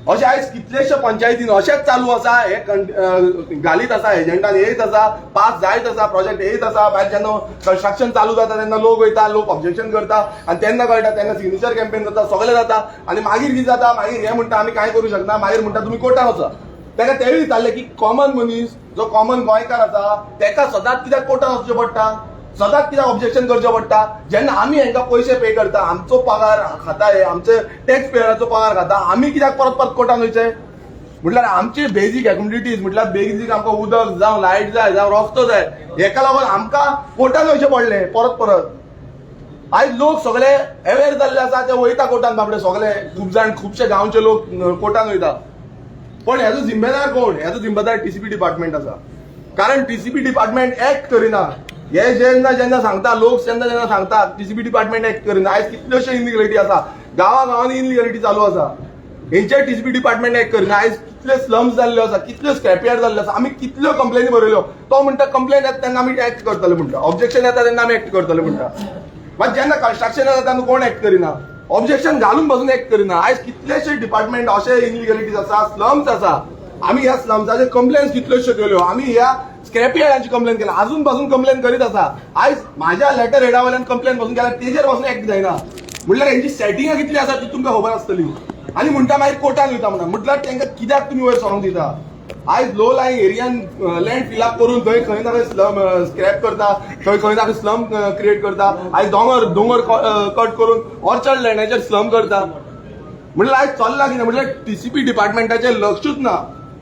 अशें आयज कितलेशे पंचायतीन अशेंच चालू आसा, हे घालीत आसा एजेंडान येयत आसा, पास जायत आसा, प्रोजेक्ट येयत आसा, भायर जेन्ना कन्स्ट्रक्शन चालू जाता तेन्ना लोक वयता, लोक ऑब्जेक्शन करता आनी तेन्ना कळटा, तेन्ना सिग्नेचर कॅम्पेन जाता, सगळें जाता आनी मागीर कितें जाता, मागीर हे म्हणटा आमी कांय करूं शकना, मागीर म्हणटा तुमी कोर्टान वचा. तेका तेवूय विचारलें की कॉमन मनीस जो कॉमन गोंयकार आसा तेका सदांच कित्याक कोर्टान वचचें पडटा, सदांच कित्याक ऑब्जेक्शन करचें पडटा, जेन्ना आमी हांकां पयशे पे करता, आमचो पगार खाता, हे आमचे टॅक्स पेयराचो पगार खाता, आमी कित्याक परत परत कोर्टान वयचें. म्हटल्यार आमचे बेजीक एक्टिविटीज म्हटल्यार बेजीक आमकां उदक जावं लायट जाय जावं रस्तो जाय, हेका लागून आमकां कोर्टान वयचें पडलें परत परत. आयज लोक सगळे अवेअर जाल्ले आसा, ते वयता कोर्टान बाबडे सगळे, खूब जाण खुबशे गांवचे लोक कोर्टान वयता. पण हेजो जिम्मेदार कोण? हेजो जिम्मेदार TCP डिपार्टमेंट आसा. कारण TCP डिपार्टमेंट एक्ट करिना. हे जेन्ना सांगता लोक जेन्ना सांगता TCP डिपार्टमेंट एक्ट करिना. आयज कितल्योशे इनलिगलिटी आसा, गांवांनी इनलिगलिटी चालू आसा, हेंचे TCP डिपार्टमेंट एक्ट करिना. आयज कितले स्लम्स जाल्ले आसा, कितल्यो स्क्रॅपयार्ड जाल्ले आसा, आमी कितल्यो कंप्लेनी बरयल्यो, तो म्हणटा कंप्लेन येता तेन्ना आमी एक्ट करतले म्हणटा, ऑब्जेक्शन येता तेन्ना आमी एक्ट करतले म्हणटा. मात जेन्ना कन्स्ट्रक्शन येता तेन्ना कोण एक्ट करिना, ऑब्जेक्शन घालून बसून एक्ट करिना. आयज कितलेशे डिपार्टमेंट अशे इनलिगलिटीज आसा, स्लम्स आसा, आमी ह्या स्लम्साचे कंप्लेन्स कितल्योशो केल्यो, आमी ह्या स्क्रॅप यार्डांची कंप्लेन केला, अजून पासून कंप्लेन करीत आसा. आयज म्हाज्या लेटर हेडा वयल्यान कंप्लेन पासून केल्यार तेजेर पासून एक्ट जायना. म्हटल्यार हेंची सेटिंगां कितली आसा ती तुमकां खबर आसतली. आनी म्हणटा मागीर कोर्टान वयता म्हणून, म्हटल्यार तेंकां कित्याक तुमी वयर सरोंक दिता. आयज लो लायंग एरियान लँड फिलअप करून थंय खंय ना खंय स्लम स्क्रॅप करता, थंय खंय ना खंय स्लम क्रिएट करता. आयज दोंगर कट करून ऑर्चर्ड लँडाचेर स्लम करता. म्हटल्यार आयज चल्ला कितें, म्हटल्यार TCP डिपार्टमेंटाचें लक्षूच ना.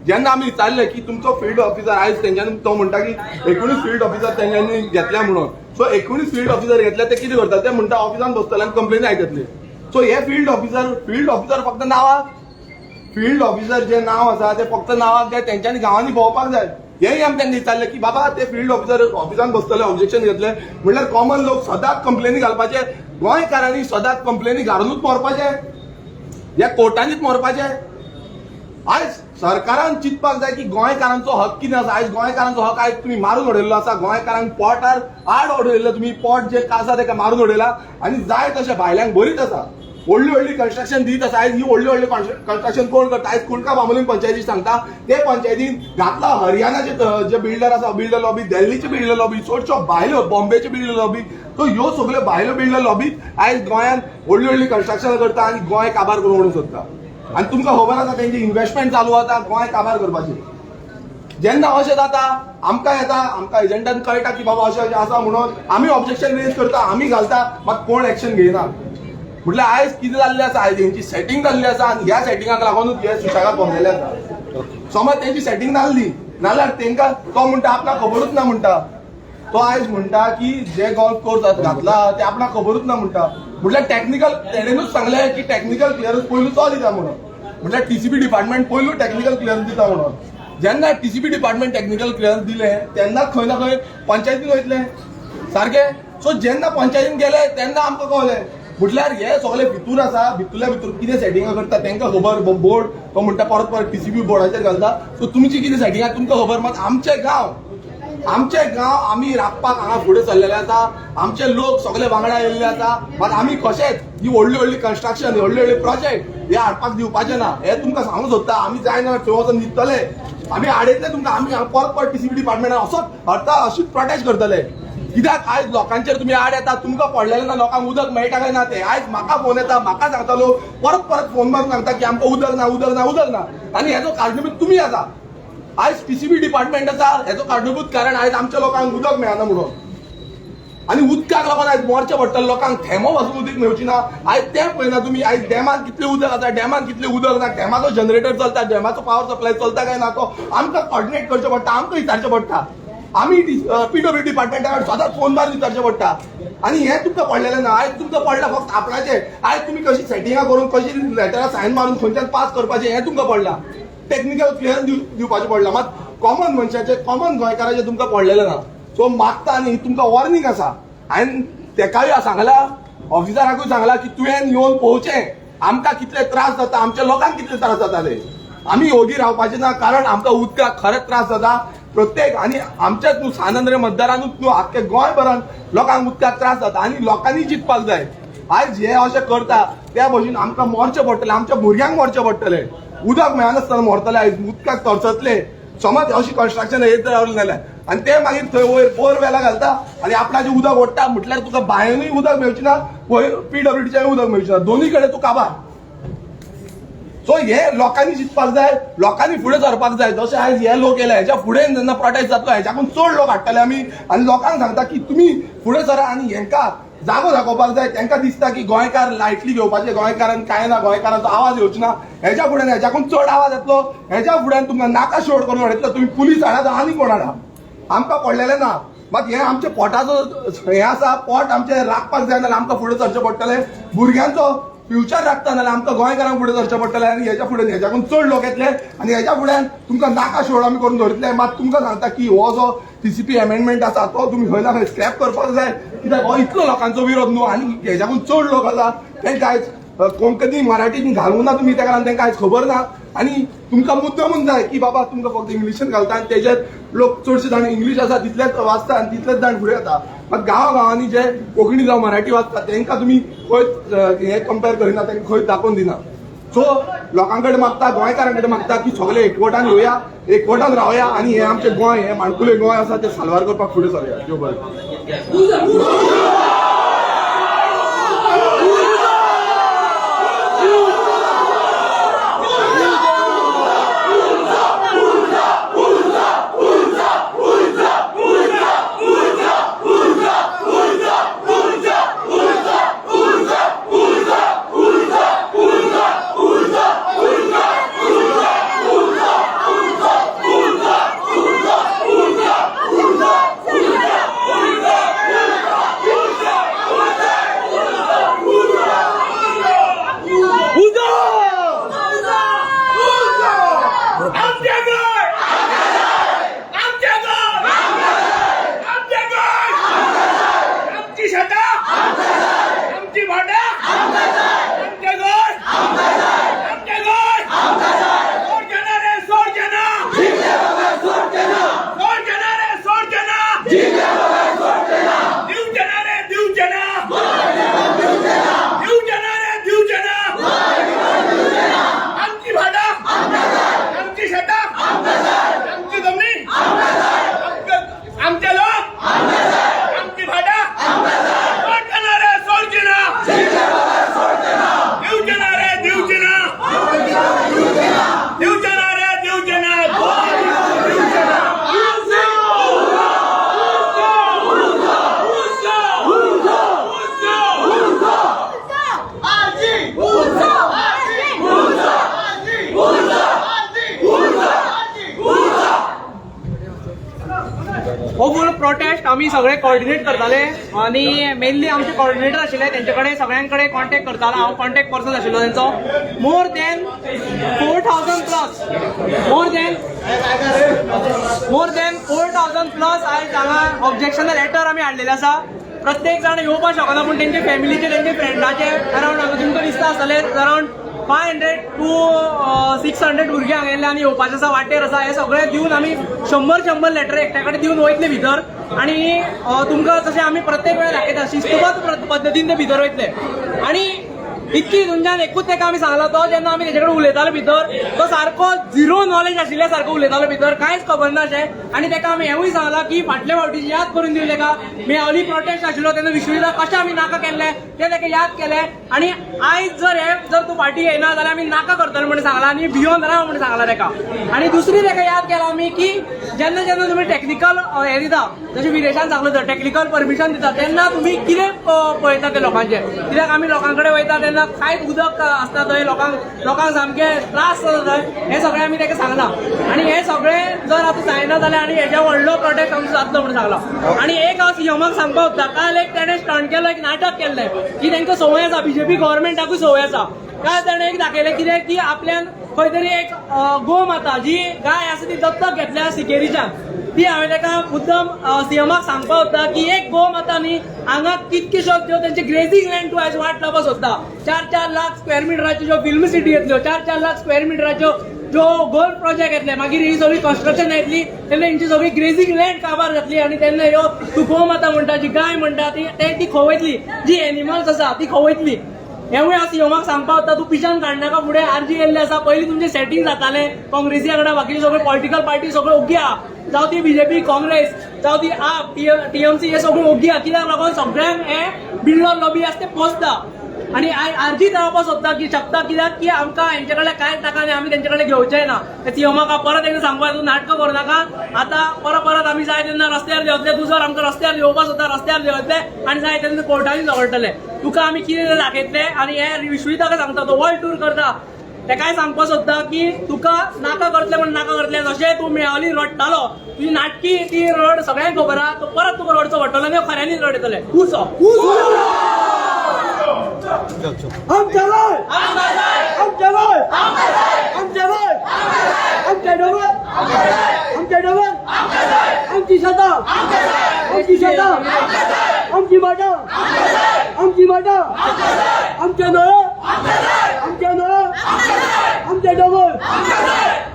जेन्ना आमी विचारलें की तुमचो फील्ड ऑफिसर, आयज तेंच्यांनी तो म्हणटा की 19 फील्ड ऑफिसर तेंच्यांनी घेतल्या म्हणून. सो 19 फील्ड ऑफिसर घेतल्या ते कितें करता, ते म्हणटा ऑफिसान बसतले आनी कंप्लेनी आयकतले. सो हे फील्ड ऑफिसर फक्त नांवाक, फील्ड ऑफिसर जे नाव आसा ते फक्त नावाक जाय, तेंच्यांनी गांवांनी भोंवपाक जाय. हेय आमी तेंका विचारलें की बाबा ते फील्ड ऑफिसर ऑफिसान बसतले, ऑब्जेक्शन घेतले, म्हटल्यार कॉमन लोक सदांच कंप्लेनी घालपाचे, गोंयकारांनी सदांच कंप्लेनी घालूनच मरपाचे, ह्या कोर्टांनीच मरपाचे. आयज सरकारान चिंतपाक जाय की गोंयकारांचो हक कितें आसा. आयज गोंयकारांचो हक आयज तुमी मारून उडयल्लो आसा. गोंयकारांक पोटार आड उडयल्लो तुमी, पोट जे आसा तेका मारून उडयला आनी जाय तशें भायल्यांक भरीत आसा. व्हडली कन्स्ट्रक्शन दीत आसा. आयज ही व्हडली कन्स्ट्रक्शन कोण करता, आयज कुणका बांबोलीम पंचायती सांगता ते पंचायतीन घातला हरियाणाचे जे बिल्डर आसा, बिल्डर लॉबी, दिल्लीचे बिल्डर लॉबी, चडश्यो भायल्यो बॉम्बेचे बिल्डर लॉबी, तो ह्यो सगळ्यो भायल्यो बिल्डर लॉबी आयज गोंयान व्हडली कन्स्ट्रक्शन करता आनी गोंय काबार करून उडोवंक सोदता. आनी तुमकां खबर आसा तेंची इन्व्हेस्टमेंट चालू आसा गोंय काबार करपाची. जेन्ना अशें जाता आमकां येता, आमकां एजंटान कळटा की बाबा अशें आसा म्हणून आमी ऑब्जेक्शन रेज करता, आमी घालता, मात कोण एक्शन घेयना. म्हटल्यार आयज कितें जाल्लें आसा, आयज हेंची सेटिंग जाल्ली आसा आनी ह्या सेटिंगाक लागूनच हे सुशेगाद भोंवलेले आसा. समज तेंची सेटिंग नासली नाल्यार तेंकां तो म्हणटा आपणाक खबरूच ना म्हणटा. तो आयज म्हणटा की जे गोल्फ कोर्स घातला ते आपणाक खबरूच ना म्हणटा. म्हटल्यार टेक्निकल तेणेनूच सांगलें की टेक्निकल क्लियरन्स पयलू तो दिता म्हणून. म्हटल्यार TCP डिपार्टमेंट पयलू टेक्निकल क्लियरन्स दिता म्हणून. जेन्ना TCP डिपार्टमेंट टेक्निकल क्लियरन्स दिलें तेन्ना खंय ना खंय पंचायतीन वयतलें सारकें. सो जेन्ना पंचायतीन गेले तेन्ना आमकां कळलें. म्हटल्यार हे सगळे भितूर आसा, भितूरल्या भितूर कितें सेटिंगां करता तेंकां खबर. बोर्ड तो म्हणटा परत परत TCP बोर्डाचेर घालता. सो तुमची कितें सेटिंगां तुमकां खबर. मात आमचे गांव आमी राखपाक हांगा फुडें सरलेले आसा. आमचे लोक सगळे वांगडा येयल्ले आसा. मात आमी कशेंच ही व्हडली कन्स्ट्रक्शन, व्हडले प्रोजेक्ट हे हाडपाक दिवपाचे ना. हे तुमकां सांगूंक सोदता. आमी जाय ना थंय वचून न्हिदतले, आमी हाडयतले तुमकां. आमी परत परत TCP डिपार्टमेंटान असोच हाडटा, अशीच प्रोटेस्ट करतले. कित्याक आयज लोकांचेर तुमी आड येता, तुमकां पडलेले ना, लोकांक उदक मेळटा काय ना ते. आयज म्हाका फोन येता, म्हाका सांगता लोक परत परत फोन मारून सांगता की आमकां उदक ना. आनी हेजो कारणीभूत तुमी आसा. आयज TCP डिपार्टमेंट आसा हेजो कारणीभूत कारण आयज आमच्या लोकांक उदक मेळना म्हणून. आनी उदकाक लागून आयज मरचें पडटलें लोकांक थेंबो पासून उदक मेळची ना आयज तें पळयना तुमी आयज डॅमान कितलें उदक आसा डॅमान कितलें उदक ना डॅमाचो जनरेटर चलता डॅमाचो पावर सप्लाय चलता काय ना तो आमकां कॉर्डिनेट करचें पडटा आमकां विचारचें पडटा आमी PWD डिपार्टमेंटाक सदांच फोन मारून विचारचें पडटा आनी हें तुमकां पडलेलें ना आयज तुमकां पडलां फक्त आपणाचें आयज तुमी कशी सेटिंगां करून कशी लेटरां सायन मारून खंयच्यान पास करपाचें हें तुमकां पडलां टेक्निकल क्लियरन्स दिवपाचें पडलां मात कॉमन मनशाचें कॉमन गोंयकाराचें तुमकां पडलेलें ना सो मागता न्ही तुमकां वॉर्निंग आसा हांवें तेकाय सांगलां ऑफिसराकूय सांगलां की तुवें येवन पळोवचें आमकां कितले त्रास जाता आमच्या लोकांक कितले त्रास जाता ते आमी ओगी रावपाचें ना कारण आमकां उदकाक खरेंच त्रास जाता प्रत्येक आनी आमच्याच न्हू सानंद्रे मतदारांनूच न्हू आख्खे गोंयभरान लोकांक उदकाक त्रास जाता आनी लोकांनी चिंतपाक जाय आयज हे अशें करता त्या भशेन आमकां मरचें पडटलें आमच्या भुरग्यांक मरचें पडटलें उदक मेळनासतना मरतले आयज उदकाक तरसतले समज अशी कन्स्ट्रक्शन येत रावलें जाल्यार आनी ते मागीर थंय वयर बोरवेलां घालता आनी आपणाचें उदक ओडटा म्हटल्यार तुका बांयनूय उदक मेळचें ना वयर PWDचेंय उदक मेळचें ना दोनूय कडेन तूं काबार सो हे लोकांनी चिंतपाक जाय लोकांनी फुडें सरपाक जाय जशें आयज हे लोक येले हेच्या फुडें जेन्ना प्रोटेस्ट जातलो हेच्याकून चड लोक हाडटले आमी आनी लोकांक सांगता की तुमी फुडें सरा आनी हेंकां जागो दाखोवपाक जाय तांकां दिसता की गोंयकार लायटली घेवपाचे गोंयकारांक कांय ना गोंयकारांचो आवाज येवचो ना हेच्या फुड्यान हेच्याकून चड आवाज येतलो हेच्या फुड्यान तुमकां नाका शोड करून हाडयतलो तुमी पुलीस हाडात आनी कोण हाडा आमकां पडलेलें ना मात हें आमच्या पोटाचो हें आसा पोट आमचें राखपाक जाय नाल्यार आमकां फुडें सरचें पडटलें भुरग्यांचो फ्युचर राखता नाल्यार आमकां गोंयकारांक फुडें सरचें पडटलें आनी हेच्या फुडें हेच्याकून चड लोक येतले आनी हेच्या फुड्यान तुमकां नाका शोड आमी करून दवरतले मात तुमकां सांगता की हो जो TCP अमेंडमेंट आसा तो तुमी खंय ना खंय स्क्रॅप करपाक जाय कित्याक हो इतलो लोकांचो विरोध न्हू आनी हेच्याकून चड लोक आसा तांकां आयज कोंकणी मराठीन घालूंक ना तुमी त्या कारणान तांकां आयज खबर ना आनी तुमकां मुद्दमून जाय की बाबा तुमकां फक्त इंग्लिशीन घालता आनी तेजेर लोक चडशे जाण इंग्लीश आसा तितलेच वाचता आनी तितलेच जाण फुडें येता मात गांवांनी जे कोंकणी जावं मराठी वाचता तांकां तुमी खंयच हें कंपेर करिना तांकां खंयच दाखोवन दिना सो लोकां कडेन मागता गोंयकारां कडेन मागता की सगळे एकवटान येवया एकवटान रावया आनी हें आमचें गोंय हें माणकुलें गोंय आसा तें साल्वार करपाक फुडें सरया देव बरें हो फूल प्रोटेस्ट आम्ही सगळे कोऑर्डिनेट करताले आणि मेनली आमचे कोऑर्डिनेटर आशिल्ले त्यांचे कडेन सगळ्यांकडे कॉन्टॅक्ट करतालो हांव कॉन्टॅक्ट पर्सन आशिल्लो त्यांचो मोर दॅन 4,000 प्लस आयज हांगा ऑब्जेक्शनल लेटर आमी हाडलेले आसा प्रत्येक जाण येवपाक शकना पूण तेंचे फॅमिलीचे तेंचे फ्रेंडाचे अरावंड हांगा तुमकां दिसता आसतले अरावंड 500 to 600 भुरगे हांगा येयल्ले आनी येवपाचे आसा वाटेर आसा हे सगळे दिवन आमी 100 लेटर एकट्या कडेन दिवन वयतले भितर आनी तुमकां जशें आमी प्रत्येक वेळार दाखयता शिस्तबद्ध पद्दतीन ते भितर वयतले आनी इतकी तुमच्यान एकूच तेका आमी सांगला तो जेन्ना आमी तेजे कडेन उलयतालो भितर तो सारको झिरो नॉलेज आशिल्ल्या सारको उलयतालो भितर कांयच खबर ना अशें आनी तेका आमी हेवूय सांगला की फाटल्या फावटीची याद करून दिवं तेका मेयावली प्रोटेस्ट आशिल्लो तेन्ना विश्वयुद्धाक कशें आमी नाका केल्लें तें तेका याद केलें आनी आयज जर तूं फाटी येना जाल्यार आमी नाका करतले म्हणून सांगला आनी भियोन राव म्हणून सांगला तेका आनी दुसरी तेका याद केला आमी की जेन्ना जेन्ना तुमी टेक्निकल हे दिता जशें विदेशान सांगलो टेक्निकल परमिशन दिता तेन्ना तुमी कितें पळयता ते लोकांचे कित्याक आमी लोकां कडेन वयता तेन्ना कांयच उदक आसता थंय लोकांक सामके त्रास जाता थंय हें सगळें आमी तेका सांगला आनी हें सगळें जर आतां जायना जाल्यार आनी हेच्या व्हडलो प्रोटेस्ट आमचो जातलो म्हणून सांगला आनी एक हांव सीएमाक सांगपाक सोदता काल एक तेणें स्टंट केलो एक नाटक केल्लें की तांकां संवय आसा बीजेपी गव्हर्मेंटाकूय संवय आसा काल ताणें एक दाखयलें कितें की आपल्यान खंय तरी एक गोमाता जी गाय आसा ती दत्तक घेतल्या सिकेरीच्यान ती हांवें ताका मुद्दम सीएमाक सांगपाक सोदता की एक गोमाता न्ही हांगा कितक्योश्यो ज्यो तेंचे ग्रेझिंग लँड तूं आयज वाट लावपाक सोदता 4-4 लाख स्क्वेअर मिटराच्यो ज्यो फिल्म सिटी येतल्यो 4-4 लाख स्क्वेअर मिटराच्यो ज्यो गोल्ड प्रोजेक्ट येतले मागीर ही सगळी कन्स्ट्रक्शन येतली तेन्ना हेंची सगळी ग्रेझिंग लँड काबार जातली आनी तेन्ना ह्यो तूं गोमाता म्हणटा जी गाय म्हणटा ती खवयतली जी एनिमल्स आसा ती खवयतली हेवूय हांव सीएमाक सांगपाक सोदता तू पिशान काडनाका फुडें आरजी येयल्ले आसा पयलीं तुमचें सेटींग जातालें काँग्रेसी वांगडा बाकीचे सगळे पॉलिटिकल पार्टी सगळ्यो ओग्गी आहा जावं ती बीजेपी काँग्रेस जावं ती आप टीएमसी हे सगळ्यो ओग्गी आहा कित्याक लागून सगळ्यांक हे बिल्डर लॉबी आसा ते पोसता आनी आरजी धांवपाक सोदता की शकता कित्याक की आमकां हेंचे कडल्यान कांयच नाका आनी आमी तेंचे कडेन घेवचेय ना सीएमाक परत एकदां सांगपाक तूं नाटकां करनाका आतां परत आमी जाय तेन्ना रस्त्यार देंवतले तूं जर आमकां रस्त्यार देंवपाक सोदता रस्त्यार देंवतले आनी जाय तेन्ना कोर्टांनी झगडटले तुका आमी कितें दाखयतले आनी हे विश्वयुद्धाक सांगता तो वर्ल्ड टूर करता तेकाय सांगपाक सोदता की तुका नाका करतले म्हण नाका करतले जशें तूं मेयावली रडटालो तुजी नाटकी ती रड सगळ्यांक खबर आहा तो परत तुका रडचो पडटलो आनी खऱ्यांनीच रड येतले हम चलोय हम चलोय हम चलोय आमचे डबल आमचे डबल आमची शेतां आमची शेतां आमची भाटां आमची भाटां आमचे नळ आमचे नळ आमचे डबल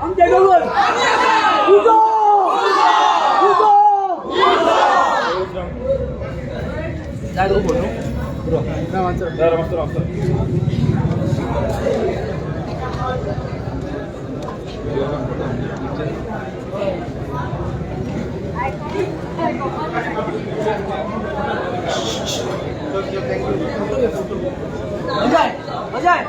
आमचे डबल उजो उजो जाय तो फोटो अजय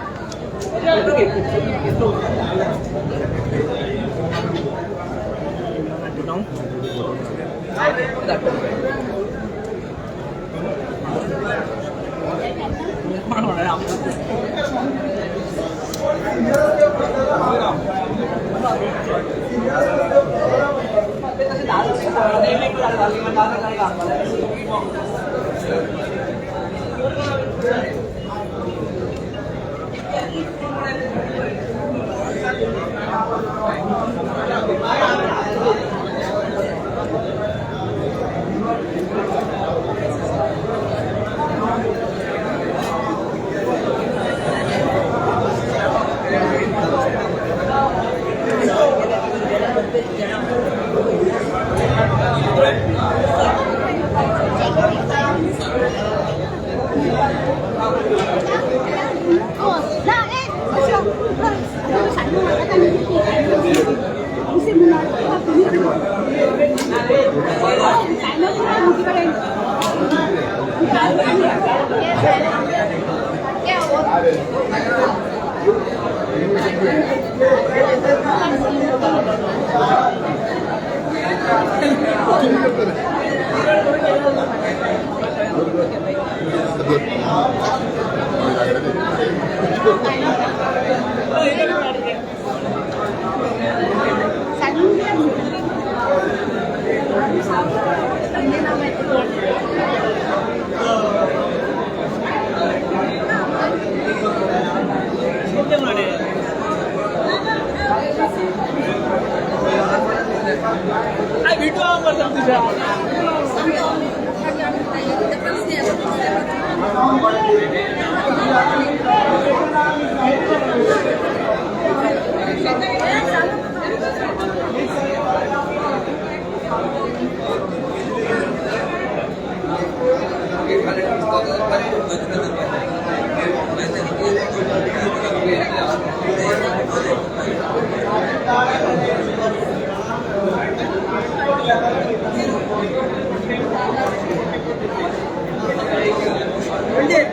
म्हणजे